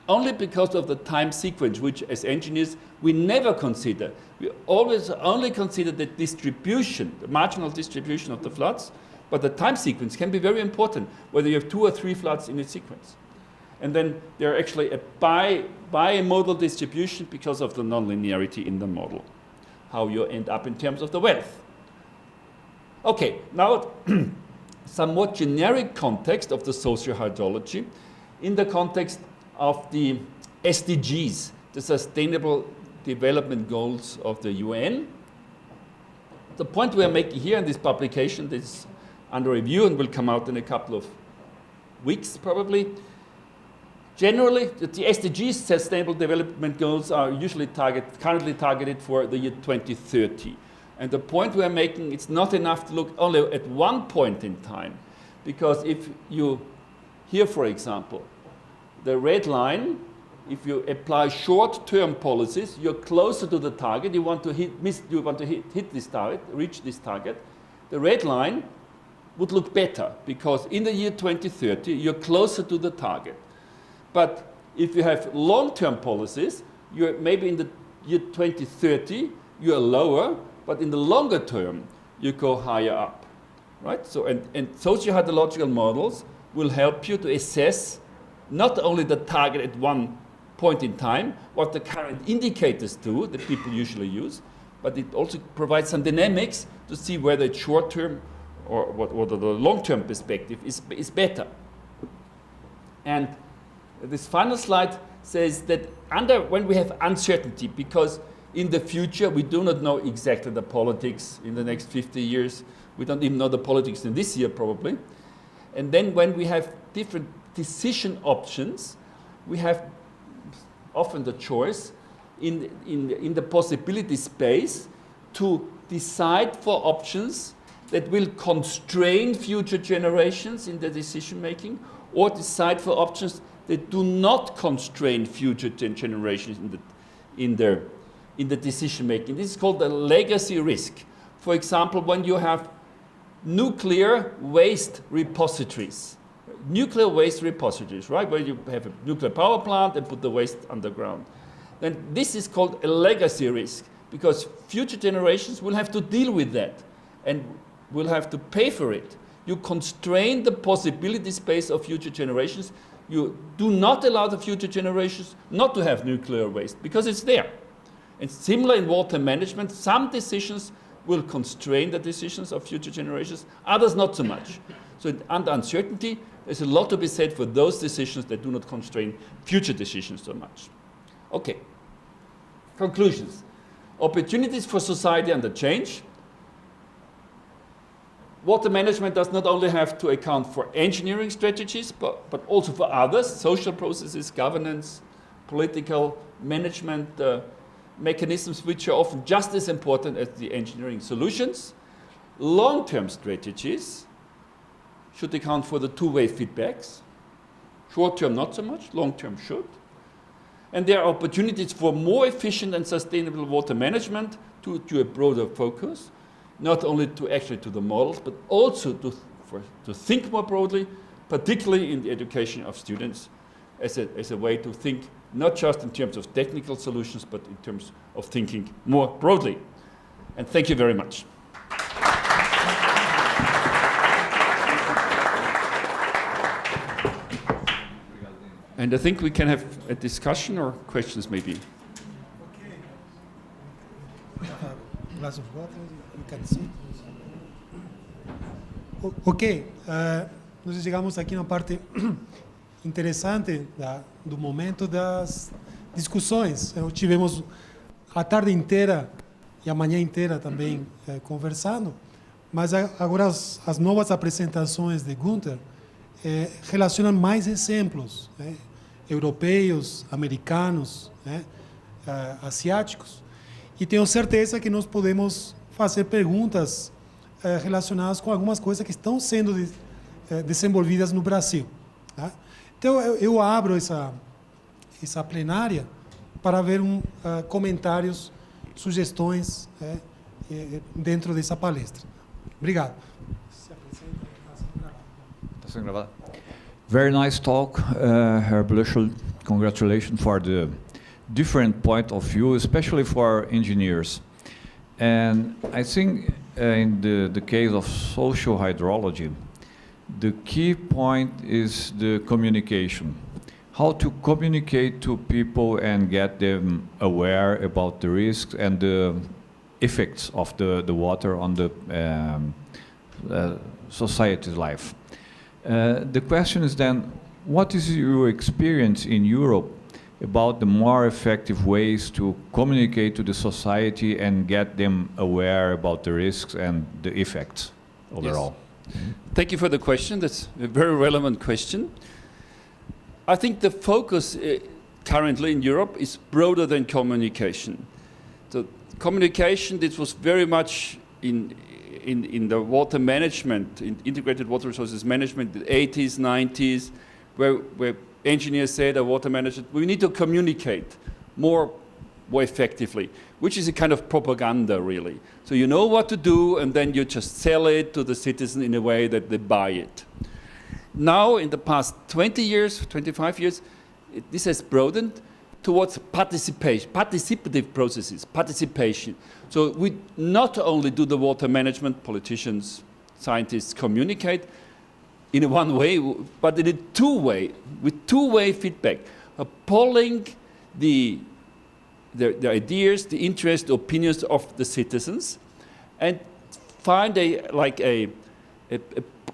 only because of the time sequence, which as engineers, we never consider. We always only consider the distribution, the marginal distribution of the floods, but the time sequence can be very important, whether you have 2 or 3 floods in a sequence. And then they're actually a bimodal distribution because of the nonlinearity in the model, how you end up in terms of the wealth. Okay, now some more generic context of the socio-hydrology in the context of the SDGs, the Sustainable Development Goals of the UN. The point we are making here in this publication, this is under review and will come out in a couple of weeks probably. Generally, the SDGs, Sustainable Development Goals, are usually currently targeted for the year 2030. And the point we are making, it's not enough to look only at one point in time, because if you, here for example, the red line, if you apply short-term policies, you're closer to the target. You want to hit this target, reach this target. The red line would look better because in the year 2030, you're closer to the target. But if you have long-term policies, you're maybe in the year 2030, you're lower, but in the longer term, you go higher up, right? So, and socio-hydrological models will help you to assess not only the target at one point in time, what the current indicators do that people usually use, but it also provides some dynamics to see whether it's short-term or what the long-term perspective is better. And this final slide says that when we have uncertainty, because in the future we do not know exactly the politics in the next 50 years, we don't even know the politics in this year probably, and then when we have different decision options, we have often the choice in the possibility space to decide for options that will constrain future generations in their decision making, or decide for options that do not constrain future generations in the decision making. This is called the legacy risk. For example, when you have nuclear waste repositories, right, where you have a nuclear power plant and put the waste underground, then this is called a legacy risk, because future generations will have to deal with that and will have to pay for it. You constrain the possibility space of future generations. You do not allow the future generations not to have nuclear waste because it's there. And similar in water management, some decisions will constrain the decisions of future generations, others not so much. So under uncertainty, there's a lot to be said for those decisions that do not constrain future decisions so much. Okay, conclusions. Opportunities for society under change. Water management does not only have to account for engineering strategies, but also for others, social processes, governance, political management mechanisms, which are often just as important as the engineering solutions. Long-term strategies should account for the two-way feedbacks. Short-term not so much, long-term should. And there are opportunities for more efficient and sustainable water management to a broader focus, not only to the models, but also to think more broadly, particularly in the education of students, as a way to think not just in terms of technical solutions, but in terms of thinking more broadly. And thank you very much. And I think we can have a discussion or questions maybe. Glass of water, you can see. Ok, nós chegamos aqui na parte interessante do momento das discussões. Tivemos a tarde inteira e a manhã inteira também conversando, mas agora as novas apresentações de Günter relacionam mais exemplos, né? Europeus, americanos, né? Asiáticos, e tenho certeza que nós podemos fazer perguntas relacionadas com algumas coisas que estão sendo desenvolvidas no Brasil. Tá? Então, eu abro essa plenária para ver comentários, sugestões dentro dessa palestra. Obrigado. Está sendo gravado. Very nice talk, Herr Blöschl. Congratulations for the different point of view, especially for engineers. And I think in the case of socio-hydrology, the key point is the communication. How to communicate to people and get them aware about the risks and the effects of the water on the society's life. The question is then, what is your experience in Europe about the more effective ways to communicate to the society and get them aware about the risks and the effects overall? Yes. Thank you for the question. That's a very relevant question. I think the focus currently in Europe is broader than communication. So communication, this was very much in the water management, in integrated water resources management, the 80s, 90s, where engineers said, water managers, we need to communicate more effectively, which is a kind of propaganda, really. So you know what to do, and then you just sell it to the citizen in a way that they buy it. Now, in the past 20 years, 25 years, this has broadened towards participative processes, participation. So we not only do the water management, politicians, scientists communicate in a one way, but in a two-way, with two-way feedback, polling the ideas, the interests, the opinions of the citizens, and find a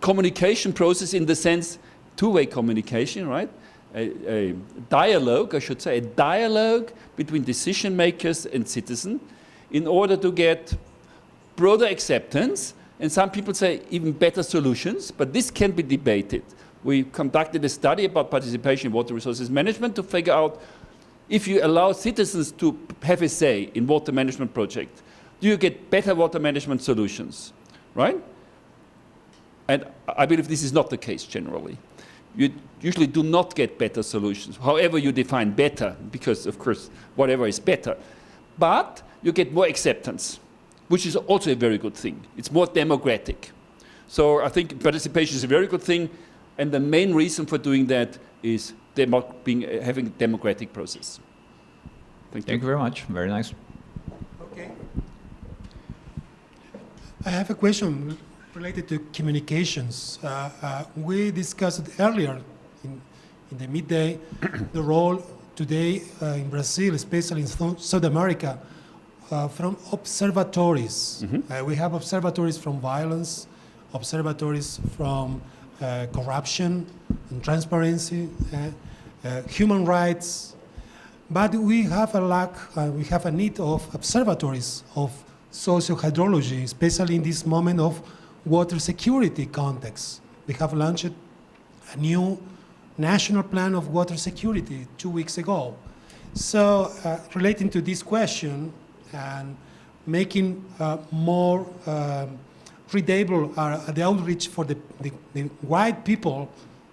communication process in the sense, two-way communication, right? A dialogue, I should say, a dialogue between decision makers and citizens in order to get broader acceptance, and some people say even better solutions, but this can be debated. We conducted a study about participation in water resources management to figure out if you allow citizens to have a say in water management projects, do you get better water management solutions, right? And I believe this is not the case generally. You usually do not get better solutions, however you define better, because of course, whatever is better. But you get more acceptance, which is also a very good thing. It's more democratic. So I think participation is a very good thing, and the main reason for doing that is having a democratic process. Thank you very much. Very nice. Okay. I have a question related to communications. We discussed earlier in the midday the role today in Brazil, especially in South America, from observatories. We have observatories from violence, observatories from corruption and transparency, human rights, but we have we have a need of observatories of socio-hydrology, especially in this moment of water security context. We have launched a new national plan of water security 2 weeks ago. So relating to this question and making more readable the outreach for the white people,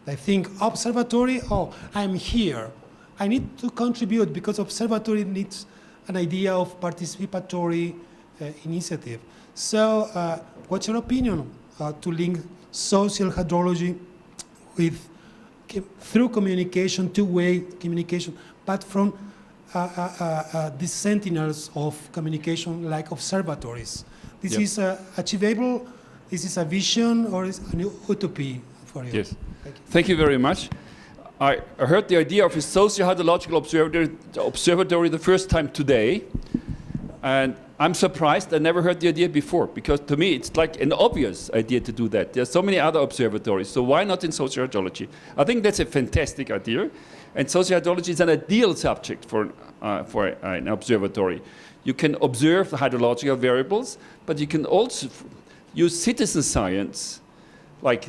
I think observatory, I'm here. I need to contribute because observatory needs an idea of participatory initiative. So what's your opinion to link social hydrology with through communication, two-way communication, but from the sentinels of communication like observatories? This is achievable? This is a vision or is an utopia for you? Yes. Thank you very much. I heard the idea of a socio-hydrological observatory the first time today. And I'm surprised I never heard the idea before, because to me it's like an obvious idea to do that. There's so many other observatories, so why not in socio-hydrology? I think that's a fantastic idea, and socio-hydrology is an ideal subject for an observatory. You can observe the hydrological variables, but you can also use citizen science, like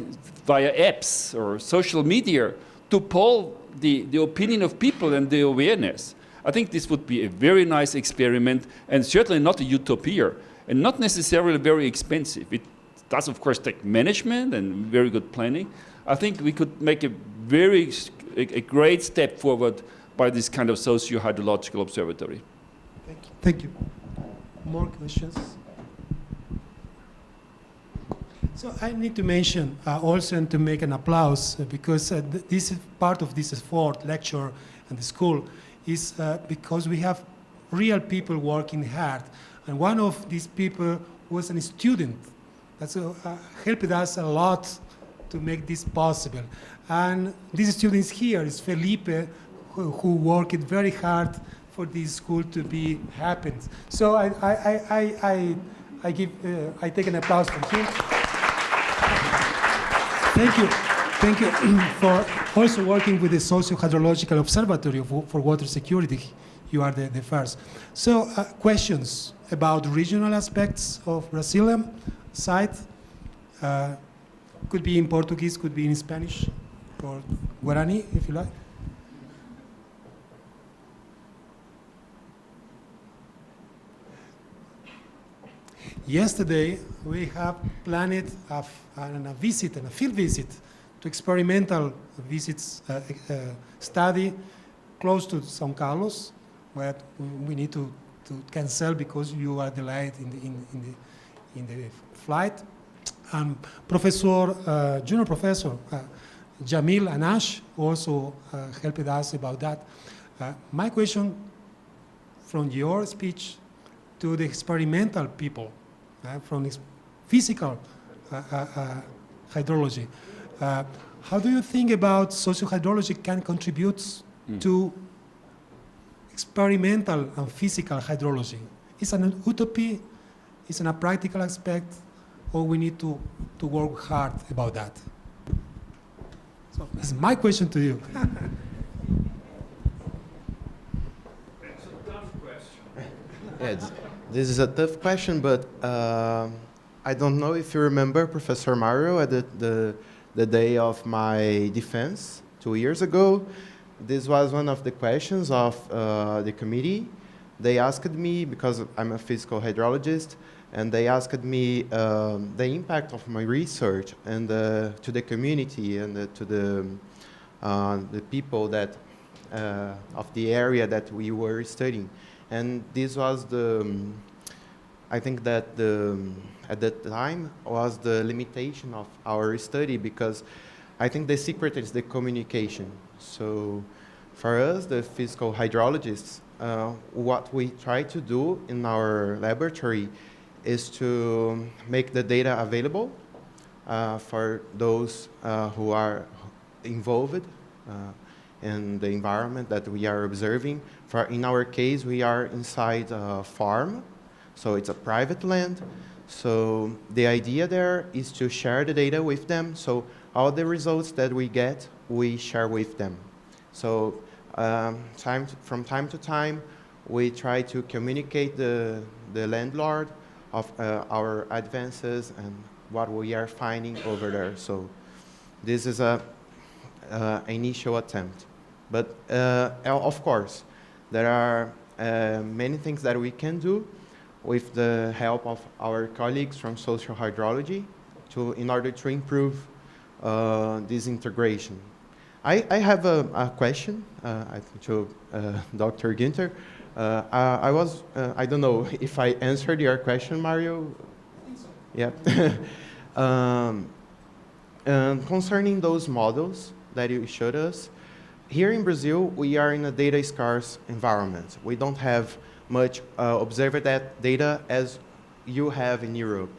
via apps or social media, to poll the opinion of people and the awareness. I think this would be a very nice experiment, and certainly not a utopia, and not necessarily very expensive. It does, of course, take management and very good planning. I think we could make a great step forward by this kind of socio-hydrological observatory. Thank you. Thank you. More questions? So I need to mention also, and to make an applause, because this is part of this effort, lecture and the school, is because we have real people working hard. And one of these people was a student. That's helped us a lot to make this possible. And this student is here, is Felipe, who worked very hard for this school to be happened. So I take an applause from him. Thank you. Thank you for also working with the Socio-hydrological Observatory for Water Security. You are the first. So questions about regional aspects of Brazilian site. Could be in Portuguese, could be in Spanish, or Guarani, if you like. Yesterday, we have planned a visit, a field visit, to experimental visits study close to São Carlos, where we need to cancel because you are delayed in the flight. And junior professor Jamil Anash also helped us about that. My question from your speech to the experimental people, from physical hydrology. How do you think about socio-hydrology can contribute to experimental and physical hydrology? Is it an utopia? Is it a practical aspect? Or we need to work hard about that? So that's my question to you. It's a tough question. Yeah, this is a tough question, but I don't know if you remember Professor Mario at the day of my defense 2 years ago. This was one of the questions of the committee. They asked me, because I'm a physical hydrologist, and they asked me the impact of my research and to the community and to the people that of the area that we were studying. And this was I think that at that time was the limitation of our study, because I think the secret is the communication. So for us, the physical hydrologists, what we try to do in our laboratory is to make the data available for those who are involved in the environment that we are observing. In our case, we are inside a farm, so it's a private land. So the idea there is to share the data with them. So all the results that we get, we share with them. So from time to time, we try to communicate the landlord of our advances and what we are finding over there. So this is an initial attempt. But of course, there are many things that we can do with the help of our colleagues from socio-hydrology in order to improve this integration. I have a question to Dr. Günter. I don't know if I answered your question, Mario. Yeah. Concerning those models that you showed us, here in Brazil, we are in a data scarce environment. We don't have much observed data as you have in Europe.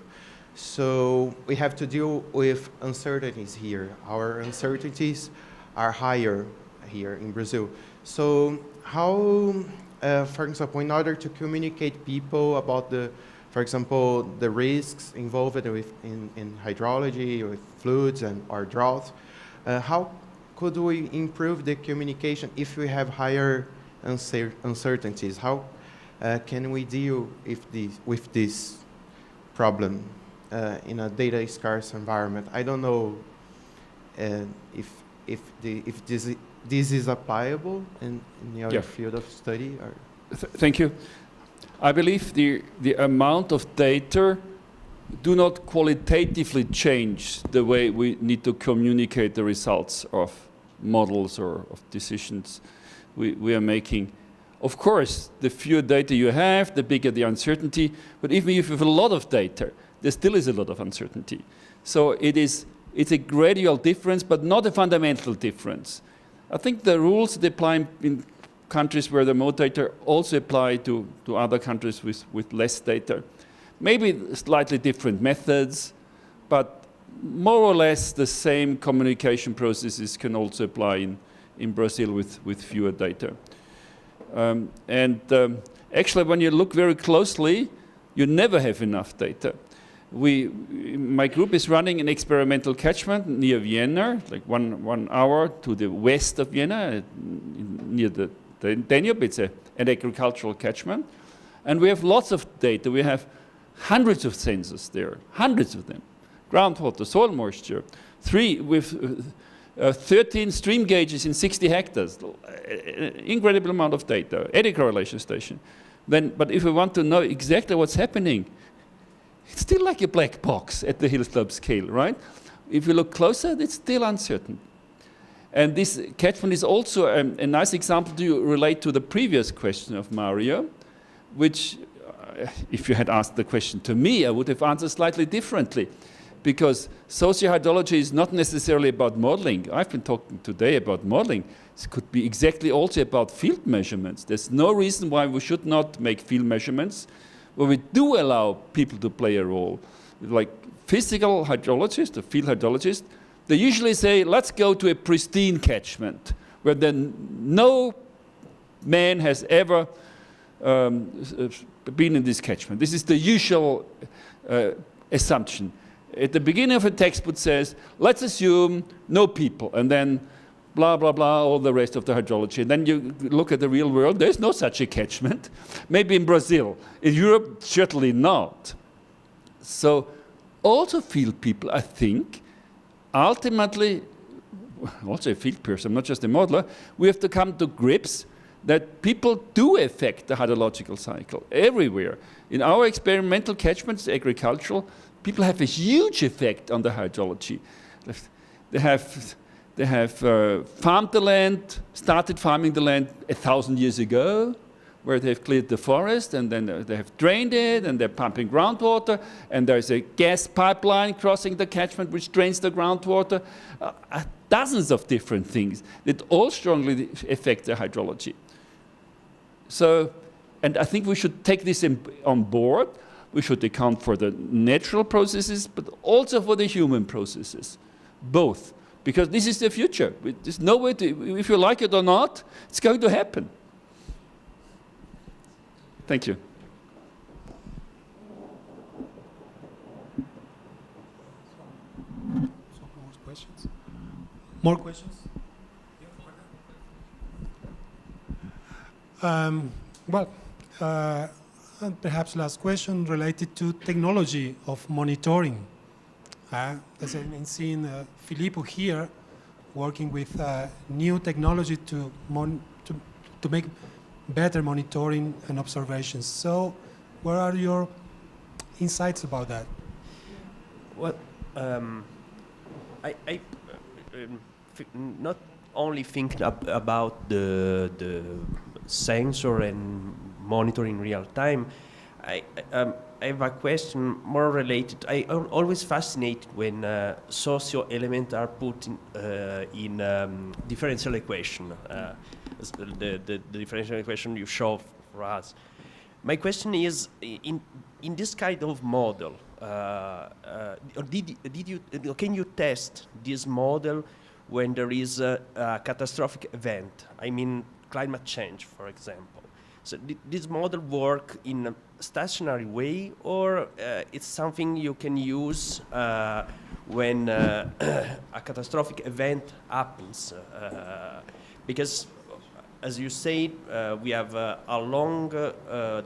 So we have to deal with uncertainties here. Our uncertainties are higher here in Brazil. So how for example, in order to communicate people about the, for example, the risks involved with in hydrology, with floods or drought, how could we improve the communication if we have higher uncertainties? How can we deal with this problem in a data scarce environment? I don't know if this is applicable in your field of study. Or Thank you. I believe the amount of data do not qualitatively change the way we need to communicate the results of models or of decisions we are making. Of course, the fewer data you have, the bigger the uncertainty, but even if you have a lot of data, there still is a lot of uncertainty. So it's a gradual difference, but not a fundamental difference. I think the rules that apply in countries where there are more data also apply to other countries with less data. Maybe slightly different methods, but more or less the same communication processes can also apply in Brazil with fewer data. Actually, when you look very closely, you never have enough data. My group is running an experimental catchment near Vienna, like one hour to the west of Vienna, near the Danube. It's an agricultural catchment. And we have lots of data. We have hundreds of sensors there, hundreds of them. Groundwater, soil moisture, with 13 stream gauges in 60 hectares. Incredible amount of data, eddy correlation station. But if we want to know exactly what's happening, it's still like a black box at the hill slope scale, right? If you look closer, it's still uncertain. And this catchment is also a nice example to relate to the previous question of Mario, which, if you had asked the question to me, I would have answered slightly differently. Because socio-hydrology is not necessarily about modeling. I've been talking today about modeling. It could be exactly also about field measurements. There's no reason why we should not make field measurements where we do allow people to play a role. Like physical hydrologists or field hydrologists, they usually say, let's go to a pristine catchment where then no man has ever been in this catchment. This is the usual assumption. At the beginning of a textbook says, let's assume no people, and then blah, blah, blah, all the rest of the hydrology. And then you look at the real world, there's no such a catchment. Maybe in Brazil. In Europe, certainly not. So also field people, I think, ultimately, also a field person, not just a modeler, we have to come to grips that people do affect the hydrological cycle everywhere. In our experimental catchments, agricultural, people have a huge effect on the hydrology. They have farmed the land, started farming the land 1,000 years ago, where they've cleared the forest, and then they have drained it, and they're pumping groundwater, and there's a gas pipeline crossing the catchment which drains the groundwater. Dozens of different things that all strongly affect the hydrology. So, and I think we should take this on board. We should account for the natural processes, but also for the human processes, both. Because this is the future. There's no way to, if you like it or not, it's going to happen. Thank you. More questions? More questions? And perhaps last question related to technology of monitoring. As I've been seeing Filippo here working with new technology to make better monitoring and observations. So what are your insights about that? Well, not only thinking about the sensor and monitoring real time, I have a question more related. I am always fascinated when socio elements are put in differential equation, the differential equation you show for us. My question is, in this kind of model, can you test this model when there is a catastrophic event? I mean, climate change, for example. So this model work in a stationary way, or it's something you can use when a catastrophic event happens? Because, as you say, we have a long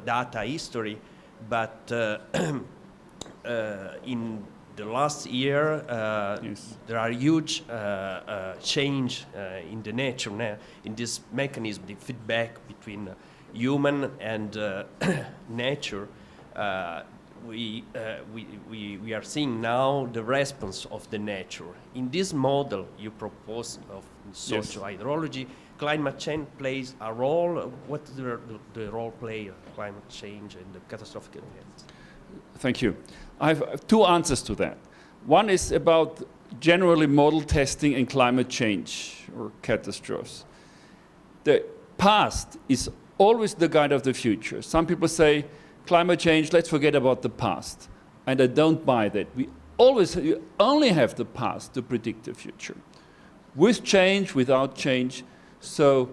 data history, but in the last year, Yes. there are huge change in the nature, in this mechanism, the feedback between human and nature. We are seeing now the response of the nature. In this model you propose of socio-hydrology, climate change plays a role. What is the role play of climate change and the catastrophic events? Thank you. I have two answers to that. One is about generally model testing and climate change or catastrophes. The past is always the guide of the future. Some people say, climate change, let's forget about the past. And I don't buy that. We only have the past to predict the future. With change, without change. So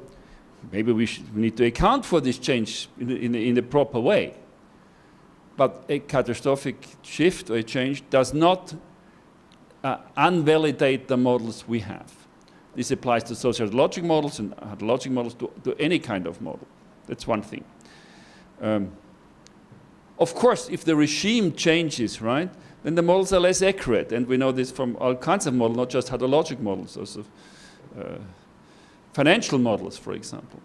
maybe we need to account for this change in a proper way. But a catastrophic shift or a change does not unvalidate the models we have. This applies to socio-hydrologic models and hydrologic models, to any kind of model. That's one thing. Of course, if the regime changes, right, then the models are less accurate. And we know this from all kinds of models, not just hydrologic models, also financial models, for example.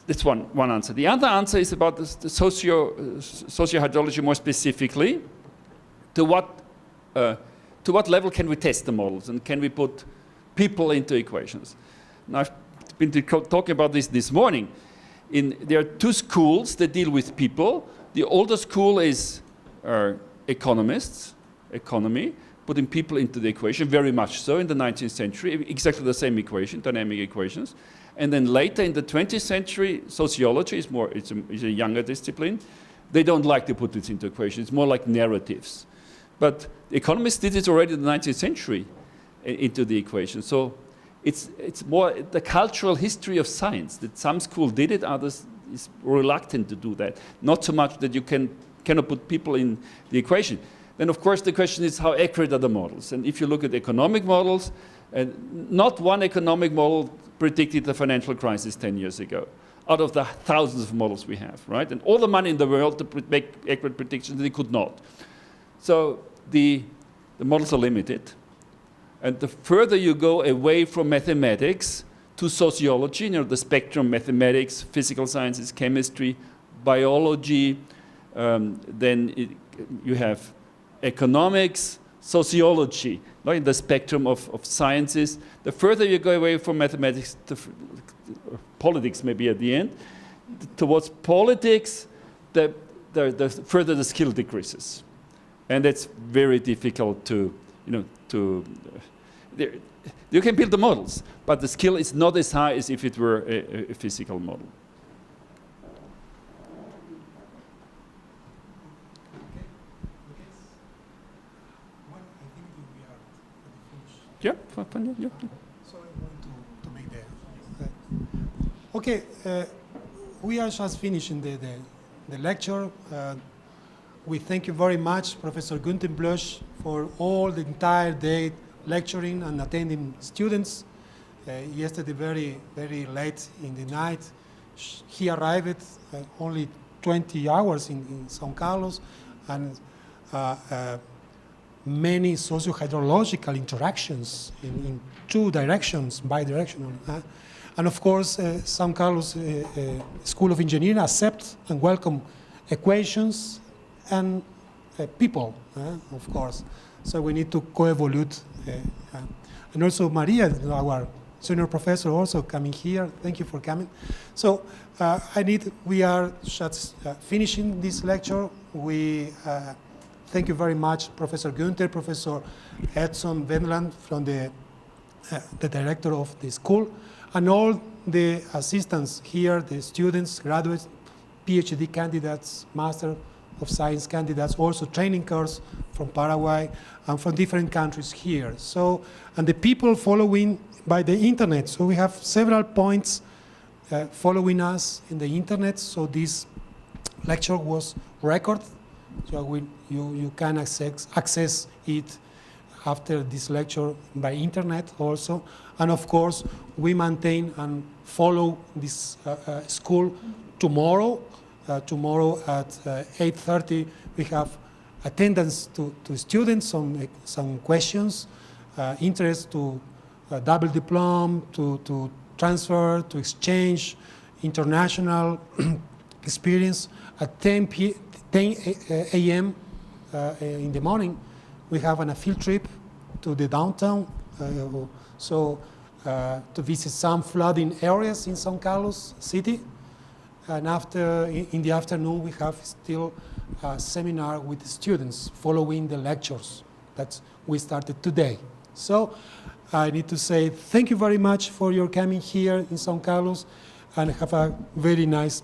That's one answer. The other answer is about the socio-hydrology more specifically. To what level can we test the models, and can we put people into equations? Now, I've been talking about this morning. There are two schools that deal with people. The older school is economy, putting people into the equation, very much so in the 19th century, exactly the same equation, dynamic equations. And then later in the 20th century, sociology is a younger discipline. They don't like to put this into equations. It's more like narratives. But economists did it already in the 19th century into the equation. So it's more the cultural history of science, that some school did it, others is reluctant to do that. Not so much that you cannot put people in the equation. Then of course the question is, how accurate are the models? And if you look at economic models, not one economic model predicted the financial crisis 10 years ago, out of the thousands of models we have, right? And all the money in the world to make accurate predictions, they could not. So the models are limited. And the further you go away from mathematics to sociology, the spectrum, mathematics, physical sciences, chemistry, biology, then you have economics, sociology, in the spectrum of sciences. The further you go away from mathematics, politics maybe at the end, towards politics, the further the skill decreases. And that's very difficult to, you can build the models, but the skill is not as high as if it were a physical model. Yeah, fine, yeah. So I want to make that. Okay, we are just finishing the lecture. We thank you very much, Professor Günter Blöschl, for all the entire day lecturing and attending students. Yesterday, very, very late in the night, he arrived only 20 hours in São Carlos, and many socio-hydrological interactions in two directions, bi-directional. And of course, São Carlos School of Engineering accept and welcome equations and people, of course. So we need to co-evolute. And also Maria, our senior professor, also coming here. Thank you for coming. So we are just finishing this lecture. We thank you very much, Professor Günter, Professor Edson Wendland, from the director of the school, and all the assistants here, the students, graduates, PhD candidates, Master of Science candidates, also training course from Paraguay and from different countries here. So, and the people following by the internet. So we have several points following us in the internet. So this lecture was recorded. So you can access it after this lecture by internet also. And of course, we maintain and follow this school tomorrow. Tomorrow at 8:30, we have attendance to students, some questions, interest to double diploma, to transfer, to exchange, international experience. At 10 a.m. In the morning, we have a field trip to the downtown, to visit some flooding areas in São Carlos City. And after, in the afternoon, we have still a seminar with the students following the lectures that we started today. So I need to say thank you very much for your coming here in São Carlos, and have a very nice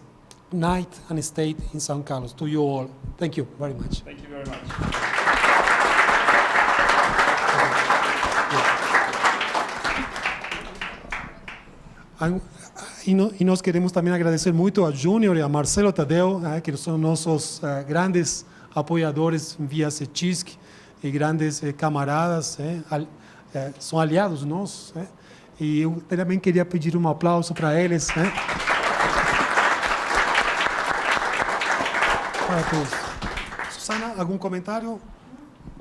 night and stay in São Carlos to you all. Thank you very much. Thank you very much. E nós queremos também agradecer muito a Júnior e a Marcelo Tadeu, que são nossos grandes apoiadores via CeTI-SC e grandes camaradas, são aliados nossos. E eu também queria pedir um aplauso para eles. Para todos. Susana, algum comentário?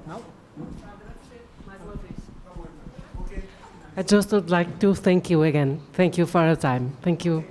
Não? I just would like to thank you again. Thank you for your time. Thank you.